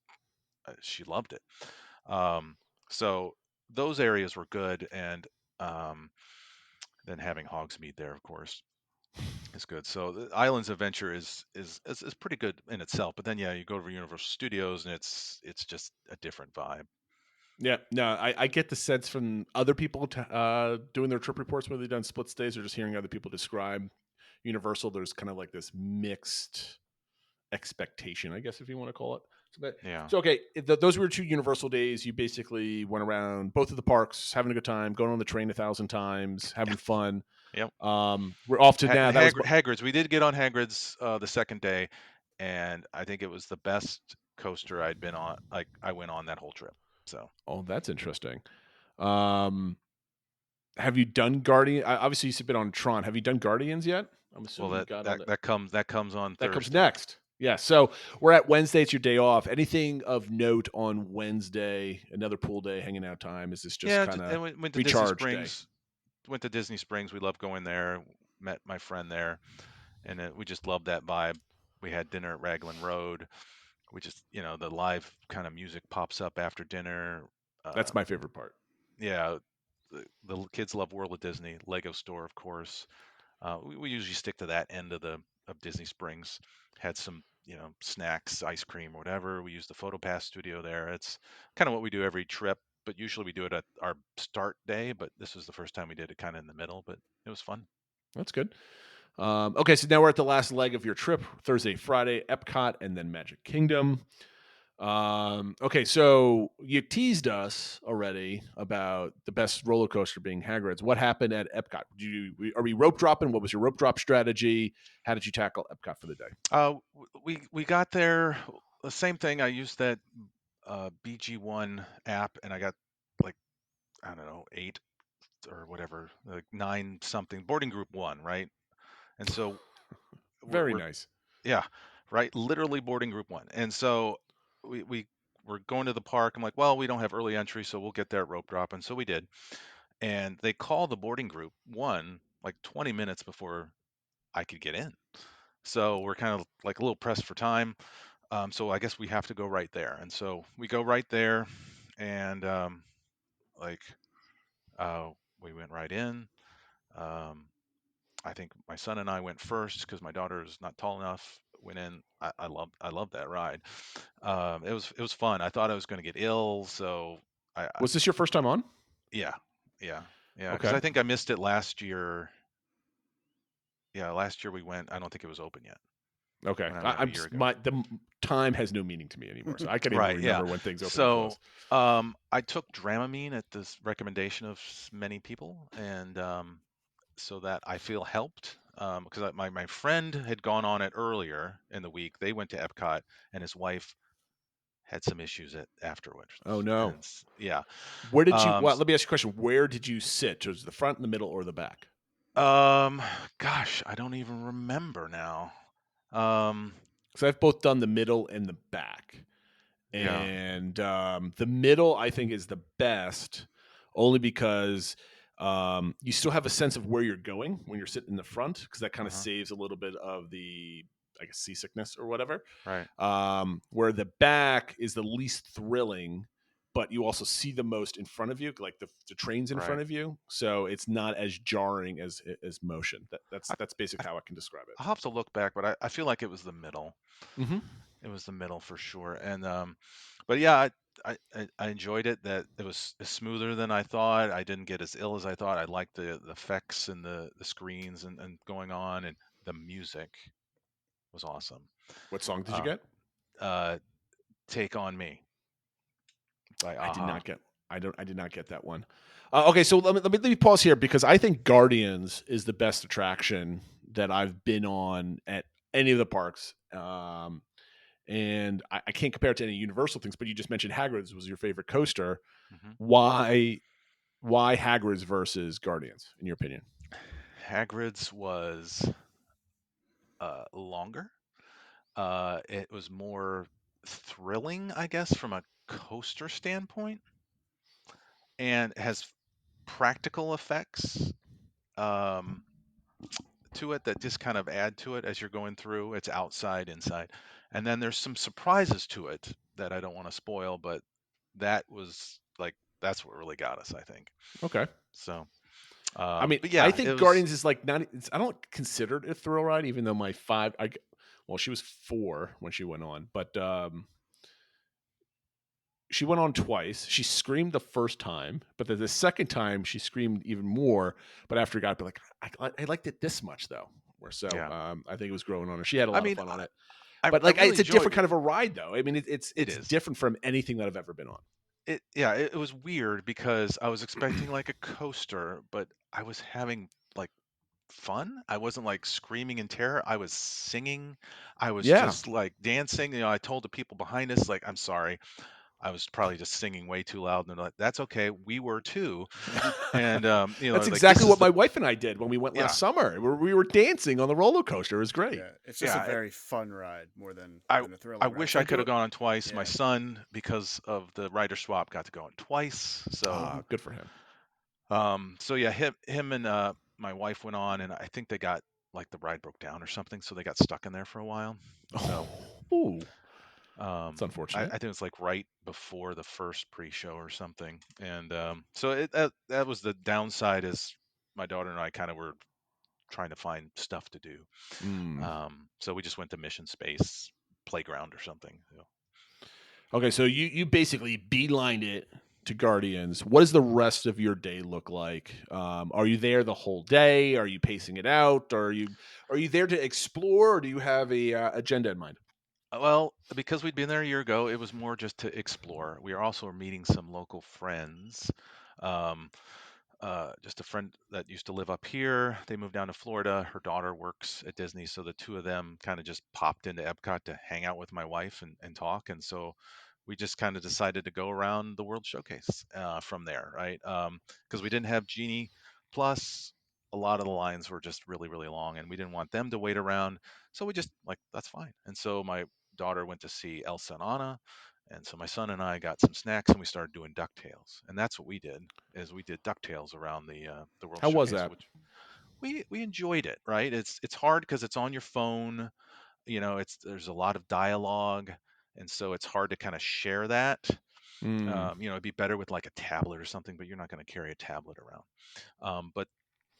she loved it. Um, so those areas were good, and um, then having Hogsmeade there, of course, is good. So the Islands Adventure is pretty good in itself. But then yeah, you go to Universal Studios, and it's just a different vibe. Yeah, no, I get the sense from other people doing their trip reports, whether they've done split stays or just hearing other people describe Universal. There's kind of like this mixed expectation, I guess, if you want to call it. Yeah. So okay, those were your 2 Universal days. You basically went around both of the parks, having a good time, going on the train 1,000 times, having fun. Yep. We're off to now. That was Hagrid's. We did get on Hagrid's the second day, and I think it was the best coaster I'd been on. Like I went on that whole trip. So. Oh, that's interesting. Have you done Guardian? Obviously, you've been on Tron. Have you done Guardians yet? I'm assuming Well, you got on it. that comes on That Thursday. comes next. Yeah. So we're at Wednesday. It's your day off. Anything of note on Wednesday? Another pool day, hanging out time. Is this just kind of went to Disney recharge Springs. day? Went to Disney Springs. We loved going there. Met my friend there, and we just loved that vibe. We had dinner at Raglan Road. We just, the live kind of music pops up after dinner. That's my favorite part. Yeah, the kids love World of Disney, Lego Store, of course. We usually stick to that end of Disney Springs. Had some, snacks, ice cream, or whatever. We use the PhotoPass studio there. It's kind of what we do every trip, but usually we do it at our start day. But this was the first time we did it kind of in the middle, but it was fun. That's good. Okay, so now we're at the last leg of your trip: Thursday, Friday, Epcot, and then Magic Kingdom. Okay, so you teased us already about the best roller coaster being Hagrid's. What happened at Epcot? Are we rope dropping? What was your rope drop strategy? How did you tackle Epcot for the day? We got there. The same thing. I used that BG1 app, and I got like I don't know 8 or whatever, like 9 something boarding group 1, right? And so Very nice. Yeah, right. Literally boarding group 1. And so we were going to the park. I'm like, well, we don't have early entry, so we'll get there at rope drop. And so we did. And they called the boarding group 1 like 20 minutes before I could get in. So we're kind of like a little pressed for time. So I guess we have to go right there. And so we go right there, and like we went right in. Um, I think my son and I went first because my daughter is not tall enough. Went in. I loved that ride. It was fun. I thought I was going to get ill, so Was this your first time on? yeah, yeah, yeah. Because Okay. I think I missed it last year. Yeah, last year we went. I don't think it was open yet. Okay. When I went a year ago. The time has no meaning to me anymore, so I can't even Right. Yeah. remember when things open and So close. I took Dramamine at this recommendation of many people, and so that I feel helped because my friend had gone on it earlier in the week. They went to Epcot, and his wife had some issues afterwards. Oh no. And yeah. Where did you? Well, let me ask you a question. Where did you sit? Was it the front, the middle, or the back? Gosh, I don't even remember now. Because I've both done the middle and the back, Yeah. and the middle I think is the best, only because you still have a sense of where you're going when you're sitting in the front, because that kind of saves a little bit of the, I guess, seasickness or whatever. Right. Where the back is the least thrilling, but you also see the most in front of you, like the trains in front Right. of you. So it's not as jarring as motion. I, That's I, basically how I can describe it. I'll have to look back, but I feel like it was the middle. Mm-hmm. It was the middle for sure. And but yeah, I enjoyed it. That it was smoother than I thought. I didn't get as ill as I thought. I liked the effects and the screens and going on, and the music was awesome. What song did you Um, get? uh, Take on Me by I did Aha. not get. I did not get that one. Okay, so let me pause here because I think Guardians is the best attraction that I've been on at any of the parks. And I can't compare it to any Universal things, but you just mentioned Hagrid's was your favorite coaster. hmm Why Hagrid's versus Guardians, in your opinion? Hagrid's was longer. It was more thrilling, I guess, from a coaster standpoint, and has practical effects um, to it that just kind of add to it as you're going through. It's outside, inside, and then there's some surprises to it that I don't want to spoil, but that was like that's what really got us, I think. Okay. So, I mean, but I yeah, it think was. Guardians is like not. I don't consider it a thrill ride, even though my five. Well, she was 4 when she went on, but she went on twice. She screamed the first time, but the second time she screamed even more. But after it got, like, I liked it this much though. Where so Yeah, I think it was growing on her. She had a I lot of mean, fun on it. I But I like, really it's a different enjoyed kind of a ride though. I mean, it. it's Is different from anything that I've ever been on. it? Yeah, it was weird because I was expecting like a coaster, but I was having like fun. I wasn't like screaming in terror. I was singing. I was Yeah. just like dancing. I told the people behind us, like, I'm sorry. I was probably just singing way too loud. And they're like, that's okay. We were too. And, That's like, this exactly is what the, my wife and I did when we went yeah, last summer. We were dancing on the roller coaster. It was great. Yeah, it's just a yeah. very fun ride more than I, a I thriller ride. wish So I I could do have it. gone on twice. My Yeah, son, because of the rider swap, got to go on twice. So, Good for him. so yeah, him and my wife went on, and I think they got like the ride broke down or something, so they got stuck in there for a while. So, Oh, it's Um, I unfortunate. think it was like right before the first pre-show or something, and so that was the downside. Is my daughter and I kind of were trying to find stuff to do, Mm. so we just went to Mission Space Playground or something. Okay, so you basically beelined it to Guardians. What does the rest of your day look like? Are you there the whole day? Are you pacing it out? Are you there to explore, or do you have a agenda in mind? Well, because we'd been there a year ago, it was more just to explore. We are also meeting some local friends. Um, just a friend that used to live up here. They moved down to Florida. Her daughter works at Disney, so the two of them kind of just popped into Epcot to hang out with my wife and talk. And so we just kind of decided to go around the World Showcase from there, right? Because we didn't have Genie Plus. A lot of the lines were just really, really long, and we didn't want them to wait around. So we just like that's fine. And so my daughter went to see Elsa and Anna, and so my son and I got some snacks, and we started doing DuckTales, and that's what we did is we did DuckTales around the World How was Showcase, that? which we enjoyed it. Right? It's hard because it's on your phone. It's there's a lot of dialogue, and so it's hard to kind of share that. Mm. It'd be better with like a tablet or something, but you're not going to carry a tablet around. But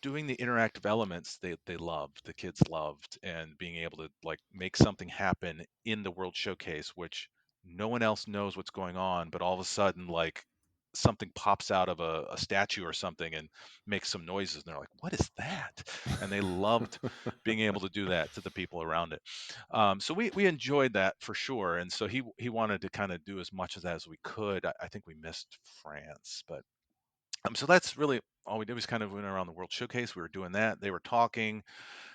doing the interactive elements they loved, the kids loved, and being able to like make something happen in the World Showcase, which no one else knows what's going on, but all of a sudden like something pops out of a statue or something and makes some noises, and they're like, what is that? And they loved being able to do that to the people around it. So we enjoyed that for sure, and so he wanted to kind of do as much of that as we could. I think we missed France, but so that's really all we did was kind of went around the World Showcase. We were doing that. They were talking.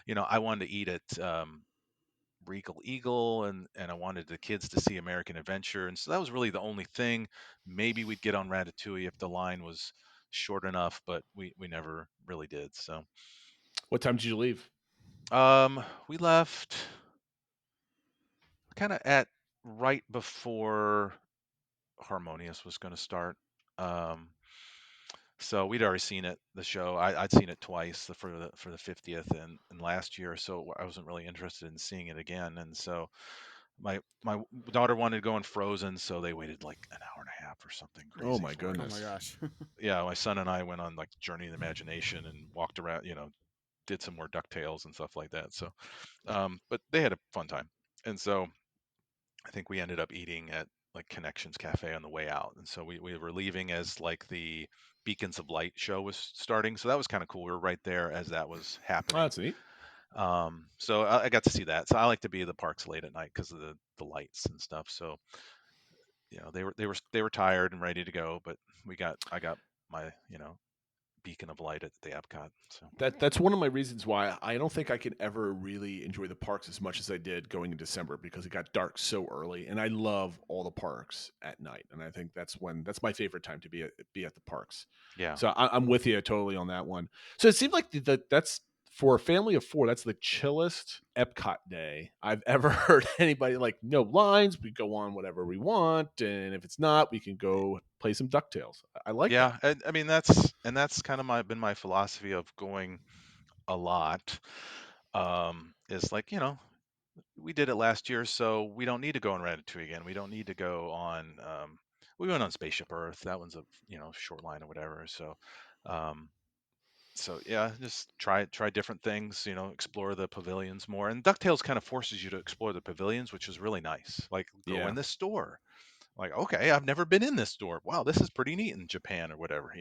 I wanted to eat at Regal Eagle, and I wanted the kids to see American Adventure, and so that was really the only thing. Maybe we'd get on Ratatouille if the line was short enough, but we never really did. So What time did you leave? we left kind of at right before Harmonious was going to start. Um, So we'd already seen it, the show. I'd seen it twice for the 50th and last year, so I wasn't really interested in seeing it again. And so my daughter wanted to go in Frozen, so they waited like an hour and a app or something Oh crazy my for it. Oh my goodness. gosh. Yeah, my son and I went on like Journey of the Imagination and walked around, did some more DuckTales and stuff like that. So, but they had a fun time. And so I think we ended up eating at like Connections Cafe on the way out. And so we were leaving as like the Beacons of Light show was starting. So that was kind of cool. We were right there as that was Oh, happening. that's neat. So I got to see that. So I like to be at the parks late at night because of the lights and stuff. So they were tired and ready to go, but I got my beacon of light at the Epcot. So That's one of my reasons why I don't think I can ever really enjoy the parks as much as I did going in December, because it got dark so early, and I love all the parks at night, and I think that's my favorite time to be at the parks. yeah, So I'm with you totally on that one. So it seemed like that's for a family of four. That's the chillest Epcot day I've ever heard anybody, like, no lines. We go on whatever we want, and if it's not, we can go play some Ducktales. I like that. yeah. And I mean that's kind of been my philosophy of going a lot. Is like we did it last year, so we don't need to go on Ratatouille again. We don't need to go on. We went on Spaceship Earth. That one's a short line or whatever. Um, so yeah, just try different things. Explore the pavilions more. And Ducktales kind of forces you to explore the pavilions, which is really nice. Like go Yeah. in this store. Like okay, I've never been in this store. Wow, this is pretty neat in Japan or whatever.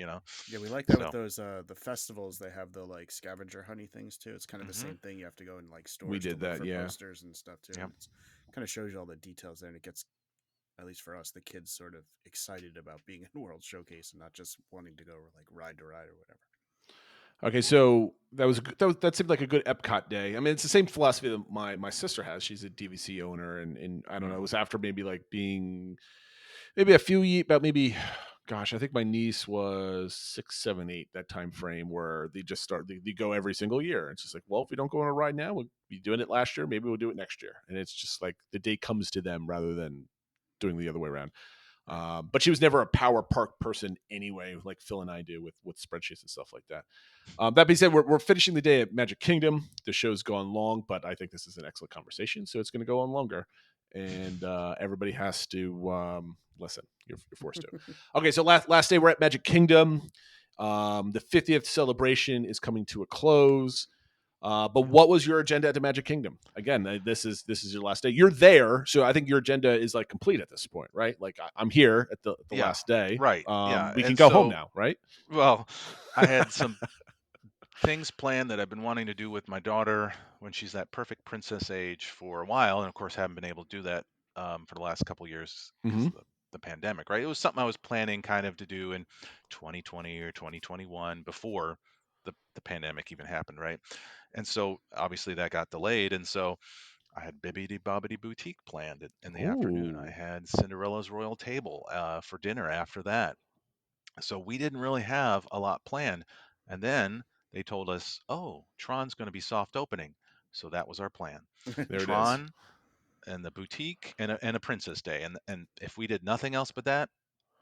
Yeah, we like that with So those the festivals. They have the like scavenger honey things too. It's kind of the hmm same thing. You have to go in like We stores to did look that, for yeah. posters and stuff too. yeah. And it's kind of shows you all the details there, and it gets, at least for us, the kids sort of excited about being in World Showcase and not just wanting to go like ride to ride or whatever. Okay, so that seemed like a good Epcot day. I mean, it's the same philosophy that my sister has. She's a DVC owner, and I don't know. It was after maybe like being maybe a few about maybe, gosh, I think my niece was 6, 7, 8, that time frame where they just they go every single year. It's just like, well, if we don't go on a ride now, we'll be doing it last year. Maybe we'll do it next year, and it's just like the day comes to them rather than doing the other way around. But she was never a power park person anyway, like Phil and I do with spreadsheets and stuff like that. That being said, we're finishing the day at Magic Kingdom. The show's gone long, but I think this is an excellent conversation, so it's going to go on longer. And everybody has to listen. You're forced to. Okay, so last day we're at Magic Kingdom. The 50th celebration is coming to a close. But what was your agenda at the Magic Kingdom? Again, this is your last day. You're there, so I think your agenda is like complete at this point, right? Like I'm here at the Yeah, last day. right. Yeah. We can And go home so, now, right? well, I had some things planned that I've been wanting to do with my daughter when she's that perfect princess age for a while, and of course haven't been able to do that for the last couple years because Mm-hmm. of the pandemic. Right? It was something I was planning kind of to do in 2020 or 2021 before the pandemic even happened. Right? And so obviously that got delayed, and so I had Bibbidi Bobbidi Boutique planned in the afternoon. I Ooh, had Cinderella's Royal Table for dinner after that. So we didn't really have a lot planned. And then they told us, oh, Tron's going to be soft opening. So that was our plan. there it is. Tron and the boutique and a Princess Day. And if we did nothing else but that,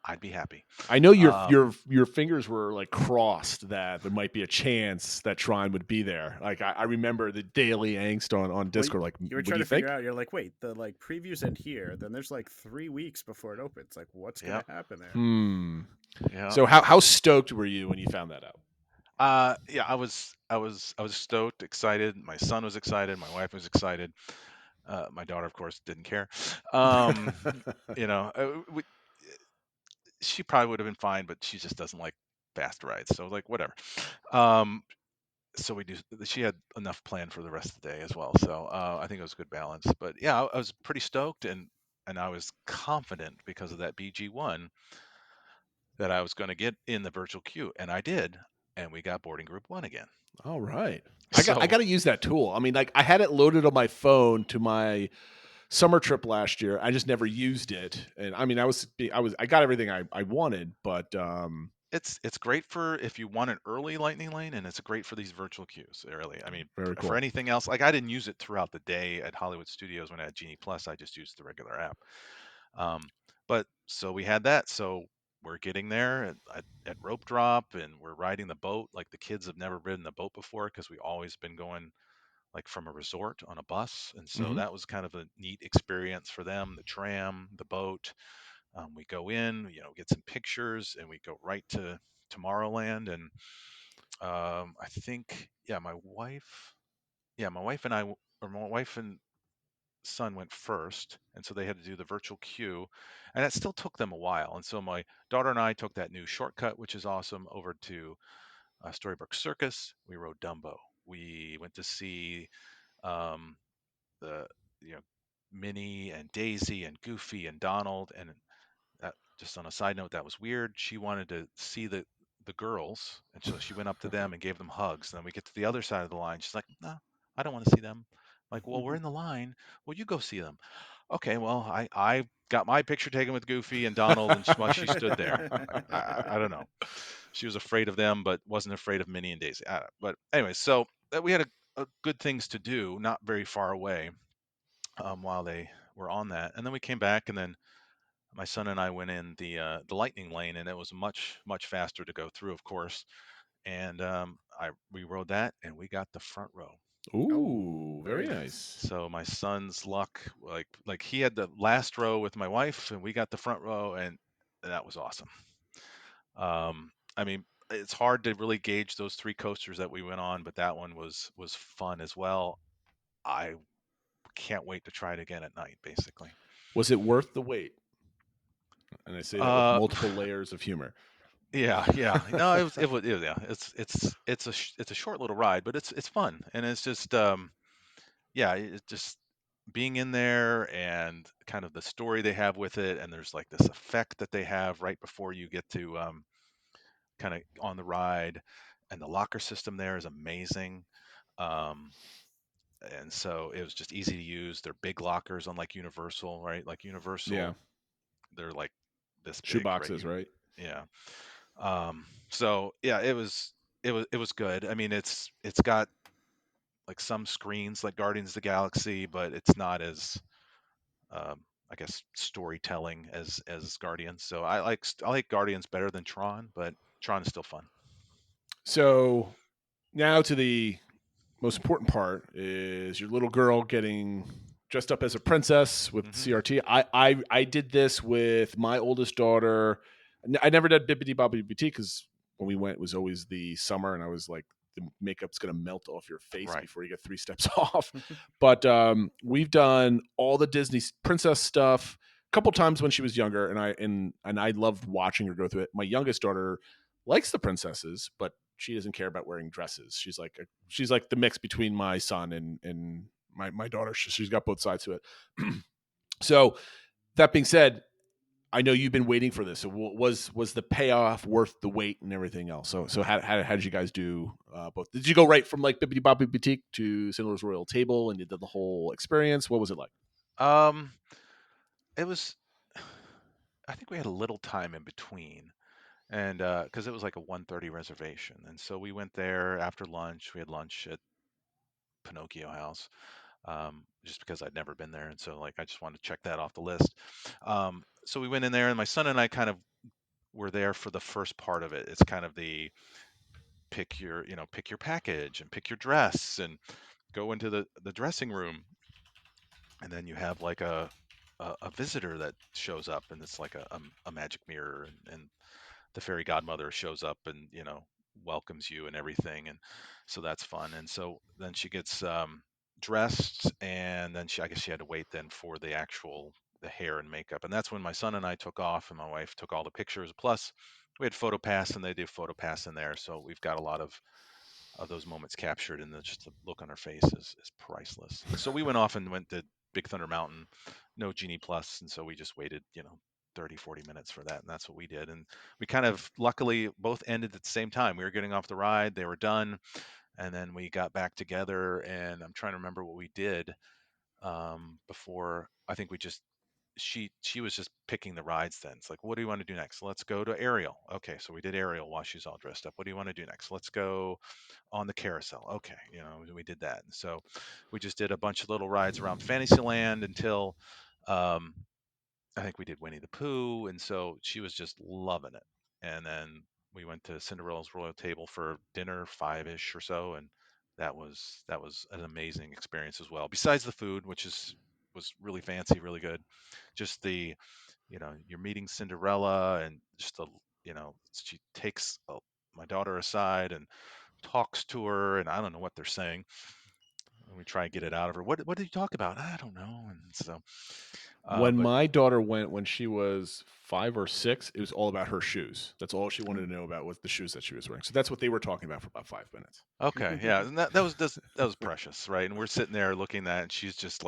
I'd be happy. I know your Um, your your fingers were like crossed that there might be a chance that Tron would be there. Like I remember the daily angst on Well, Discord. Like, you were what do trying you to figure think? out. You're like, wait, the like previews end here. Then there's like 3 weeks before it opens. Like, what's yeah, gonna happen there? Hmm. yeah. So how stoked were you when you found that out? Yeah, I was stoked, excited. My son was excited. My wife was excited. My daughter, of course, didn't care. Um, she probably would have been fine, but she just doesn't like fast rides. So like whatever. Um, so we do. She had enough planned for the rest of the day as well. So I think it was a good balance. But yeah, I was pretty stoked and I was confident because of that BG1 that I was going to get in the virtual queue, and I did, and we got boarding group one again. All right. I So got to use that tool. I mean, like I had it loaded on my phone to my summer trip last year. I just never used it. And I mean, I got everything I wanted, but it's great for if you want an early lightning lane, and it's great for these virtual queues. Really, I mean, very for cool. anything else, like I didn't use it throughout the day at Hollywood Studios when I had Genie Plus. I just used the regular app. Um, but so we had that. So we're getting there at rope drop, and we're riding the boat. Like the kids have never ridden the boat before because we always been going like from a resort on a bus, and so Hmm. that was kind of a neat experience for them. The tram, the boat. We go in, get some pictures, and we go right to Tomorrowland. And I think, my wife and or my wife and son went first, and so they had to do the virtual queue, and it still took them a while. And so my daughter and I took that new shortcut, which is awesome, over to Storybook Circus. We rode Dumbo. We went to see um, the you know Minnie and Daisy and Goofy and Donald. And just on a side note, that was weird. She wanted to see the girls, and so she went up to them and gave them hugs. And then we get to the other side of the line. She's like, "No, I don't want to see them." Like, well, we're in the line. Well, you go see them. Okay, well, I got my picture taken with Goofy and Donald, and while she stood there, I don't know. She was afraid of them, but wasn't afraid of Minnie and Daisy. But anyway, so we had a good things to do, not very far away, while they were on that. And then we came back, and then my son and I went in the lightning lane, and it was much faster to go through, of course. And we rode that, and we got the front row. Ooh, very very nice. So my son's luck, like he had the last row with my wife, and we got the front row, and that was awesome. I mean, it's hard to really gauge those three coasters that we went on, but that one was fun as well. I can't wait to try it again at night, basically. Was it worth the wait? And I say that with Uh, multiple layers of humor. yeah. No, yeah. It's a short little ride, but it's fun, and it's just yeah, it just being in there and kind of the story they have with it, and there's like this effect that they have right before you get to kind of on the ride, and the locker system there is amazing. Um, and so it was just easy to use. They're big lockers, unlike Universal, right? Like Yeah. Universal, they're like this Shoe big, right? boxes, right? Yeah. So yeah, it was good. I mean, it's got like some screens like Guardians of the Galaxy, but it's not as I guess storytelling as Guardians. So I like Guardians better than Tron, but Tron is still fun. So now to the most important part is your little girl getting dressed up as a princess with CRT. I did this with my oldest daughter. I never did Bibbidi Bobbidi Boutique because when we went, it was always the summer, and I was like, the makeup's gonna melt off your face Right. before you get 3 steps off. But we've done all the Disney princess stuff a couple times when she was younger, and I loved watching her go through it. My youngest daughter likes the princesses, but she doesn't care about wearing dresses. She's like the mix between my son and my daughter. She's got both sides to it. So that being said, I know you've been waiting for this. So was the payoff worth the wait and everything else? So how did you guys do both? Did you go right from like Bibbidi Bobbidi Boutique to Cinderella's Royal Table and you did the whole experience? What was it like? Um, it was. I think we had a little time in between, and because it was like a 1:30 reservation, and so we went there after lunch. We had lunch at Pinocchio House, just because I'd never been there, and so like I just wanted to check that off the list. So we went in there, and my son and I kind of were there for the first part of it. It's kind of the pick your package and pick your dress and go into the dressing room, and then you have like a visitor that shows up, and it's like a magic mirror, and the fairy godmother shows up and welcomes you and everything, and so that's fun. And so then she gets dressed, and then I guess she had to wait then for the hair and makeup, and that's when my son and I took off, and my wife took all the pictures. Plus we had photo pass, and they do photo pass in there, so we've got a lot of those moments captured, and just the look on her face is priceless. And so we went to Big Thunder Mountain, no Genie Plus, and so we just waited 30-40 minutes for that, and that's what we did. And we kind of luckily both ended at the same time. We were getting off the ride, they were done, and then we got back together, and I'm trying to remember what we did before. I think we just she was just picking the rides then. It's like, what do you want to do next? Let's go to Ariel. Okay, so we did Ariel while she's all dressed up. What do you want to do next? Let's go on the carousel. Okay, we did that. And so we just did a bunch of little rides around Fantasyland until um, I think we did Winnie the Pooh, and so she was just loving it. And then we went to Cinderella's Royal Table for dinner, 5-ish or so, and that was an amazing experience as well. Besides the food, which is was really fancy, really good. Just you're meeting Cinderella, and just she takes my daughter aside and talks to her, and I don't know what they're saying. And we try and get it out of her. What did you talk about? I don't know. And so, When but my daughter went when she was 5 or 6, it was all about her shoes. That's all she wanted to know about was the shoes that she was wearing. So that's what they were talking about for about 5 minutes. okay, yeah, and that was precious, right? And we're sitting there looking at that, and she's just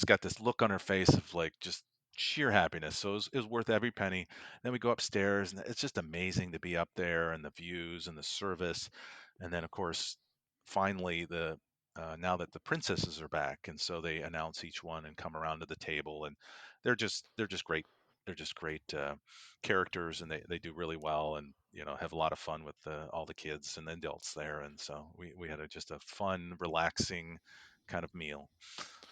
got this look on her face of like just sheer happiness. So it was worth every penny. Then we go upstairs, and it's just amazing to be up there, and the views and the service, and then of course, finally now that the princesses are back, and so they announce each one and come around to the table, and they're just great. They're just great characters, and they do really well, and have a lot of fun with all the kids and the adults there, and so we had just a fun, relaxing kind of meal.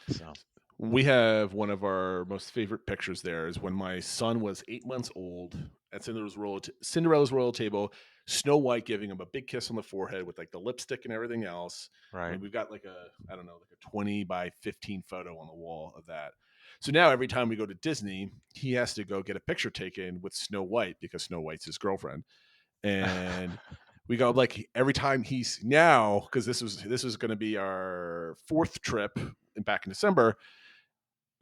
So We have one of our most favorite pictures there is when my son was 8 months old at Cinderella's royal table, Snow White giving him a big kiss on the forehead with like the lipstick and everything else. right. And we've got like I don't know, like a 20 by 15 photo on the wall of that. So now every time we go to Disney, he has to go get a picture taken with Snow White because Snow White's his girlfriend. And we go like every time he's now, because this was going to be our 4th trip back in December.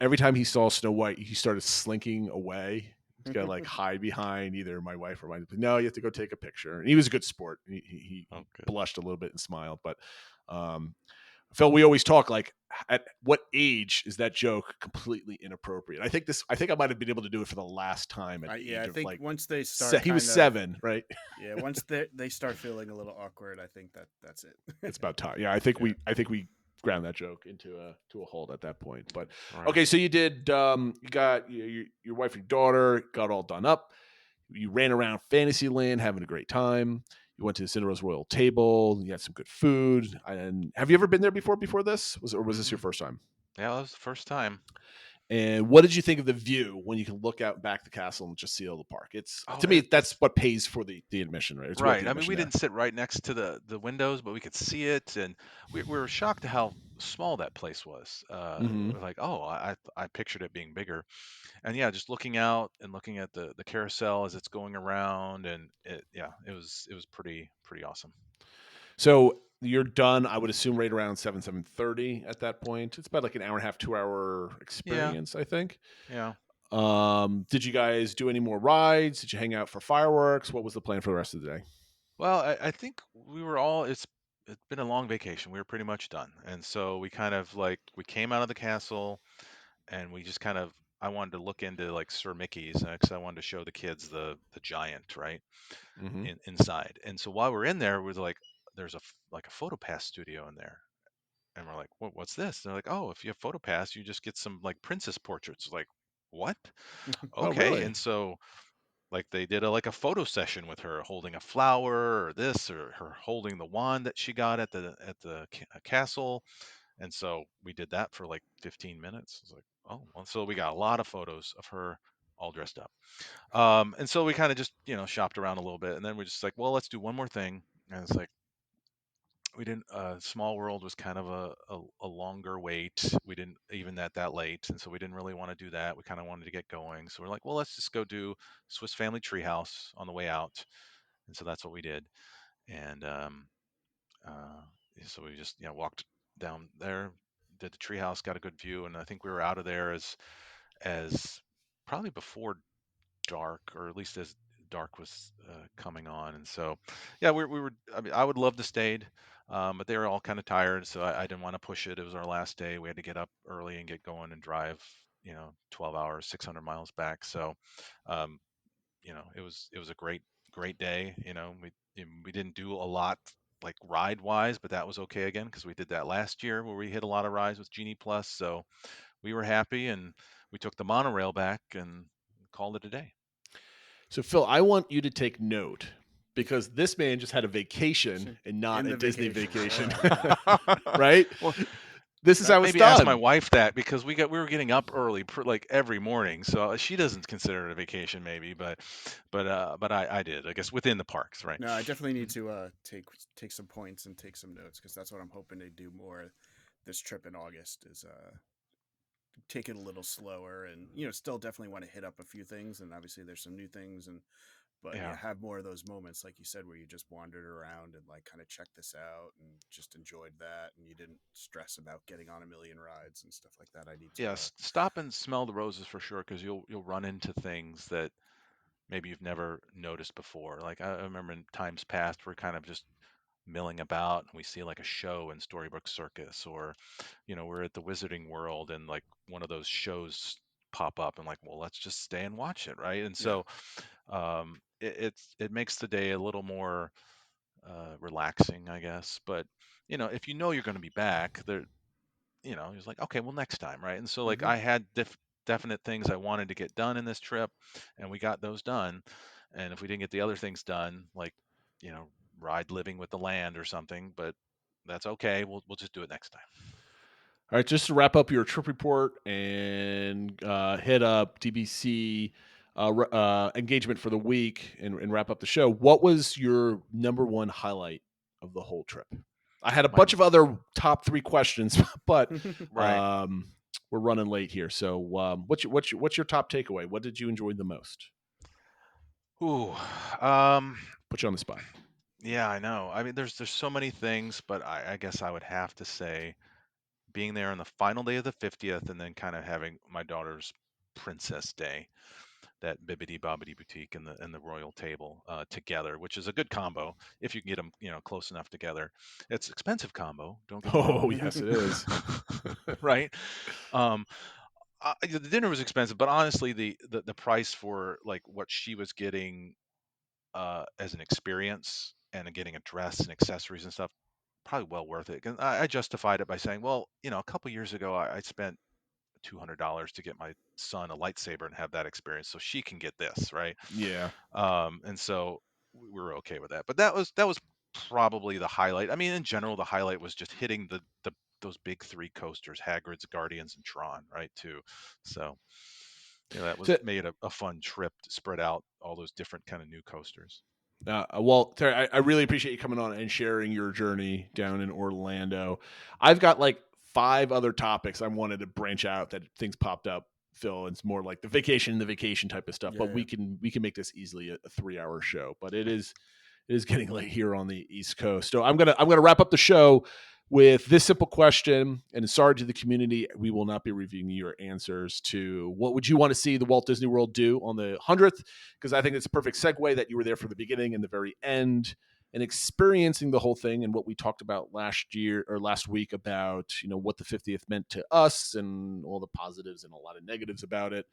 Every time he saw Snow White, he started slinking away. He's got to like hide behind either my wife or mine. No, you have to go take a picture. And he was a good sport. He Oh, good. blushed a little bit and smiled. But Phil, we always talk like, at what age is that joke completely inappropriate? I think I might have been able to do it for the last time. At the age I of, think like, once they start, he was 7, right? Yeah, once they start feeling a little awkward, I think that's it. It's about time. Yeah, I think we ground that joke into a halt at that point. But Right. okay, so you did. You got your wife and your daughter got all done up. You ran around Fantasyland having a great time. You went to Cinderella's royal table. You had some good food. And have you ever been there before this? Was this your first time? Yeah, that was the first time. And what did you think of the view when you can look out back the castle and just see all the park? It's to me that's what pays for the admission, right? It's worth Right. the I mean, we admission there. didn't sit right next to the windows, but we could see it, and we were shocked at how small that place was. Mhm. We're like, oh, I pictured it being bigger, and yeah, just looking out and looking at the carousel as it's going around, and it was pretty awesome. So you're done, I would assume, right around 7:30 at that point. It's about like an hour and a half, 2 hour Yeah, experience, I think. yeah. Did you guys do any more rides? Did you hang out for fireworks? What was the plan for the rest of the day? Well, I think we were all. It's been a long vacation. We were pretty much done, and so we kind of like we came out of the castle, and we just kind of. I wanted to look into like Sir Mickey's because I wanted to show the kids the giant, right? Mm-hmm. Inside. And so while we're in there, we're like, there's like a PhotoPass studio in there, and we're like, what's this? And they're like, oh, if you have PhotoPass, you just get some like princess portraits. Like, what? Oh, Okay. really? And so like they did a photo session with her holding a flower or this or her holding the wand that she got at the castle. And so we did that for like 15 minutes. It's like, oh, well, so we got a lot of photos of her all dressed up. And so we kind of just, shopped around a little bit, and then we're just like, well, let's do one more thing. And it's like we didn't. Small World was kind of a longer wait. We didn't even that late, and so we didn't really want to do that. We kind of wanted to get going, so we're like, well, let's just go do Swiss Family Treehouse on the way out, and so that's what we did. And uh, so we just walked down there, did the treehouse, got a good view, and I think we were out of there as probably before dark, or at least as dark was coming on. And so, yeah, we were. I mean, I would love to stayed, but they were all kind of tired, so I didn't want to push it. It was our last day. We had to get up early and get going and drive, 12 hours, 600 miles back. So, um, it was a great day. We didn't do a lot like ride wise, but that was okay again because we did that last year where we hit a lot of rides with Genie Plus. So we were happy, and we took the monorail back and called it a day. So, Phil, I want you to take note because this man just had a vacation and not In a the Disney vacation. vacation, Yeah. right? Well, This is how it's maybe ask my done. wife that because we were getting up early like every morning, so she doesn't consider it a vacation maybe, but I did, I guess, within the parks, right? No, I definitely need to take some points and take some notes because that's what I'm hoping to do more this trip in August is take it a little slower, and still definitely want to hit up a few things. And obviously, there's some new things, but Yeah. have more of those moments, like you said, where you just wandered around and like kind of checked this out and just enjoyed that, and you didn't stress about getting on a million rides and stuff like that. I need to. Yeah, stop and smell the roses for sure, because you'll run into things that maybe you've never noticed before. Like I remember in times past, we're kind of just milling about and we see like a show in Storybook Circus, or we're at the Wizarding World and like one of those shows pop up and like, well, let's just stay and watch it, right? And Yeah. so it makes the day a little more relaxing, I guess. But if you're going to be back there, it's like, okay, well, next time, right? And so like Hmm. I had definite things I wanted to get done in this trip, and we got those done. And if we didn't get the other things done, like you know ride Living with the Land or something, but that's okay. We'll just do it next time. All right, just to wrap up your trip report and hit up DBC engagement for the week and wrap up the show. What was your number one highlight of the whole trip? I had a My bunch of other top 3 questions, but Right. we're running late here. So, what's your top takeaway? What did you enjoy the most? Ooh, um, Put you on the spot. yeah, I know. I mean, there's so many things, but I guess I would have to say being there on the final day of the 50th, and then kind of having my daughter's Princess Day, that Bibbidi Bobbidi Boutique and the Royal Table together, which is a good combo if you can get them, close enough together. It's expensive combo, don't get me Oh, wrong, yes, it is. right? Um, the dinner was expensive, but honestly, the price for like what she was getting as an experience and getting a dress and accessories and stuff, probably well worth it. 'Cause I justified it by saying, well, a couple years ago I spent $200 to get my son a lightsaber and have that experience, so she can get this, right? Yeah. And so we were okay with that. But that was probably the highlight. I mean, in general, the highlight was just hitting the those big 3 coasters, Hagrid's, Guardians, and Tron, right? Too. So that was So, made a fun trip to spread out all those different kind of new coasters. well, Terry, I really appreciate you coming on and sharing your journey down in Orlando. I've got like 5 other topics I wanted to branch out that things popped up, Phil. It's more like the vacation type of stuff, Yeah, but yeah. we can make this easily a 3-hour show. But it is getting late here on the East Coast. So I'm gonna wrap up the show with this simple question. And sorry to the community, we will not be reviewing your answers to what would you want to see the Walt Disney World do on the 100th, because I think it's a perfect segue that you were there for the beginning and the very end and experiencing the whole thing and what we talked about last week about what the 50th meant to us and all the positives and a lot of negatives about it.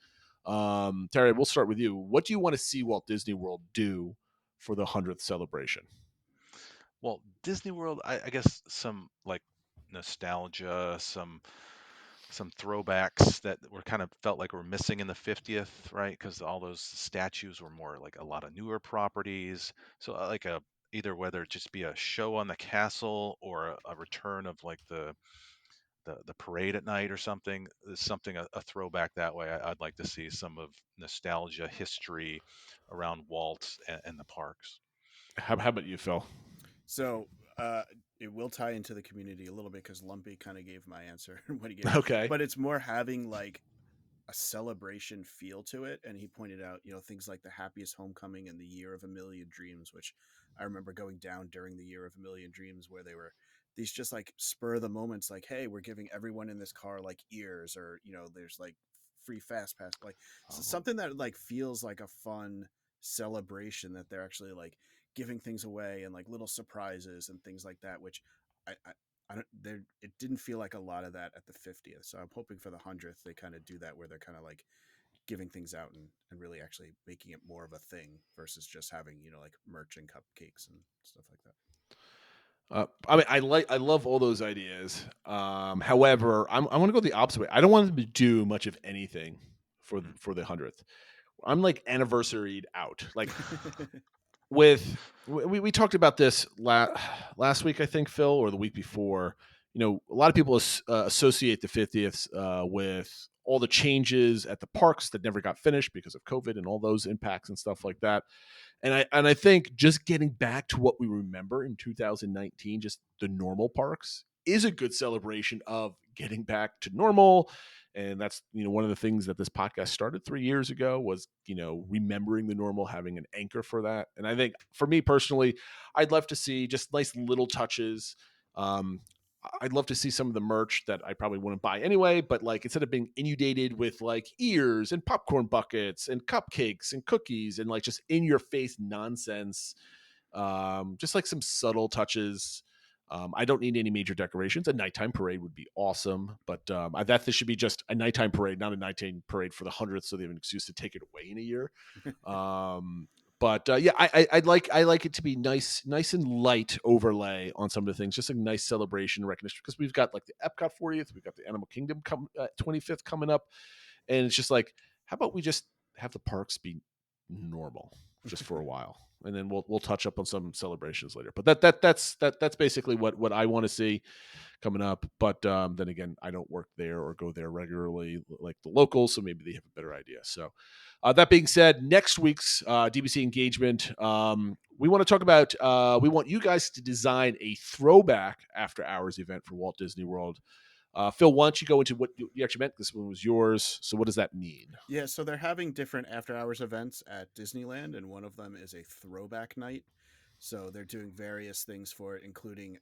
Terry, we'll start with you. What do you want to see Walt Disney World do for the 100th celebration? Well, Disney World, I guess some like nostalgia, some throwbacks that were kind of felt like were missing in the 50th, right? Because all those statues were more like a lot of newer properties. So like either whether it just be a show on the castle or a return of like the parade at night or something, something a throwback that way. I'd like to see some of nostalgia, history around Walt and the parks. How about you, Phil? So it will tie into the community a little bit because Lumpy kind of gave my answer when he gave, Okay. but it's more having like a celebration feel to it. And he pointed out, things like the happiest homecoming and the year of a million dreams, which I remember going down during the year of a million dreams, where they were these just like spur of the moments, like, hey, we're giving everyone in this car like ears, or there's like free fast pass, like Oh, something that like feels like a fun celebration, that they're actually like giving things away and like little surprises and things like that, which I don't there it didn't feel like a lot of that at the 50th. So I'm hoping for the 100th they kind of do that, where they're kind of like giving things out and really actually making it more of a thing versus just having, like merch and cupcakes and stuff like that. I mean, I love all those ideas. However, I want to go the opposite way. I don't want them to do much of anything mm, for the 100th. I'm like anniversaried out. Like with we talked about this last week, I think, Phil, or the week before. A lot of people associate the 50th with all the changes at the parks that never got finished because of COVID and all those impacts and stuff like that. And I think just getting back to what we remember in 2019, just the normal parks, is a good celebration of getting back to normal. And that's, one of the things that this podcast started 3 years ago was, remembering the normal, having an anchor for that. And I think for me personally, I'd love to see just nice little touches. I'd love to see some of the merch that I probably wouldn't buy anyway, but like instead of being inundated with like ears and popcorn buckets and cupcakes and cookies and like just in your face nonsense, just like some subtle touches. I don't need any major decorations. A nighttime parade would be awesome, but that this should be just a nighttime parade, not a nighttime parade for the 100th, so they have an excuse to take it away in a year. But yeah, I like it to be nice and light overlay on some of the things, just a nice celebration recognition, because we've got like the Epcot 40th, we've got the Animal Kingdom 25th coming up, and it's just like, how about we just have the parks be normal just for a while, and then we'll touch up on some celebrations later. But that's basically what I want to see coming up. But then again, I don't work there or go there regularly like the locals, so maybe they have a better idea. So that being said, next week's DBC engagement, we want to talk about, we want you guys to design a throwback after hours event for Walt Disney World. Phil, why don't you go into what you actually meant? This one was yours. So what does that mean? Yeah, so they're having different after hours events at Disneyland, and one of them is a throwback night. So they're doing various things for it, including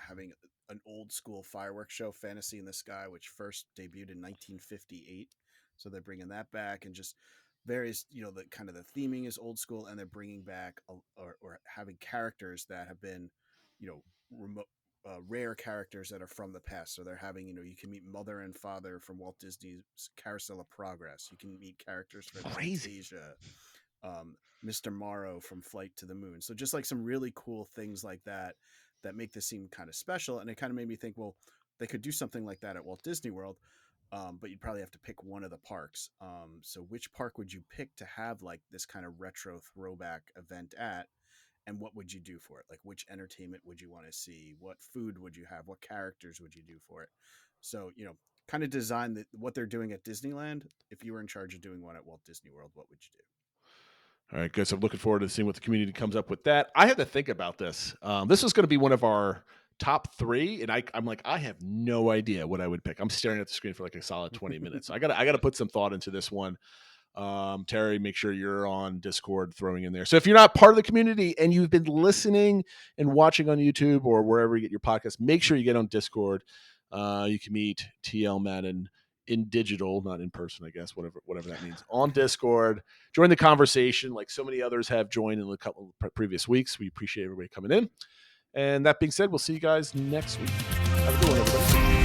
having an old school fireworks show, Fantasy in the Sky, which first debuted in 1958. So they're bringing that back, and just various, the kind of the theming is old school, and they're bringing back or having characters that have been, remote. Rare characters that are from the past. So they're having, you can meet Mother and Father from Walt Disney's Carousel of Progress. You can meet characters from Fantasia, Mr. Morrow from Flight to the Moon. So just like some really cool things like that make this seem kind of special. And it kind of made me think, well, they could do something like that at Walt Disney World, but you'd probably have to pick one of the parks. So which park would you pick to have like this kind of retro throwback event at? And what would you do for it? Like, which entertainment would you want to see? What food would you have? What characters would you do for it? So, kind of design what they're doing at Disneyland. If you were in charge of doing one at Walt Disney World, what would you do? All right, good. So I'm looking forward to seeing what the community comes up with that. I had to think about this. This was going to be one of our top 3, and I'm like, I have no idea what I would pick. I'm staring at the screen for like a solid 20 minutes. I got to put some thought into this one. Terry, make sure you're on Discord throwing in there. So if you're not part of the community and you've been listening and watching on YouTube or wherever you get your podcast, make sure you get on Discord. You can meet TL Madden in digital, not in person, I guess, whatever that means, on Discord. Join the conversation like so many others have joined in a couple of previous weeks. We appreciate everybody coming in. And that being said, we'll see you guys next week. Have a good one, everybody.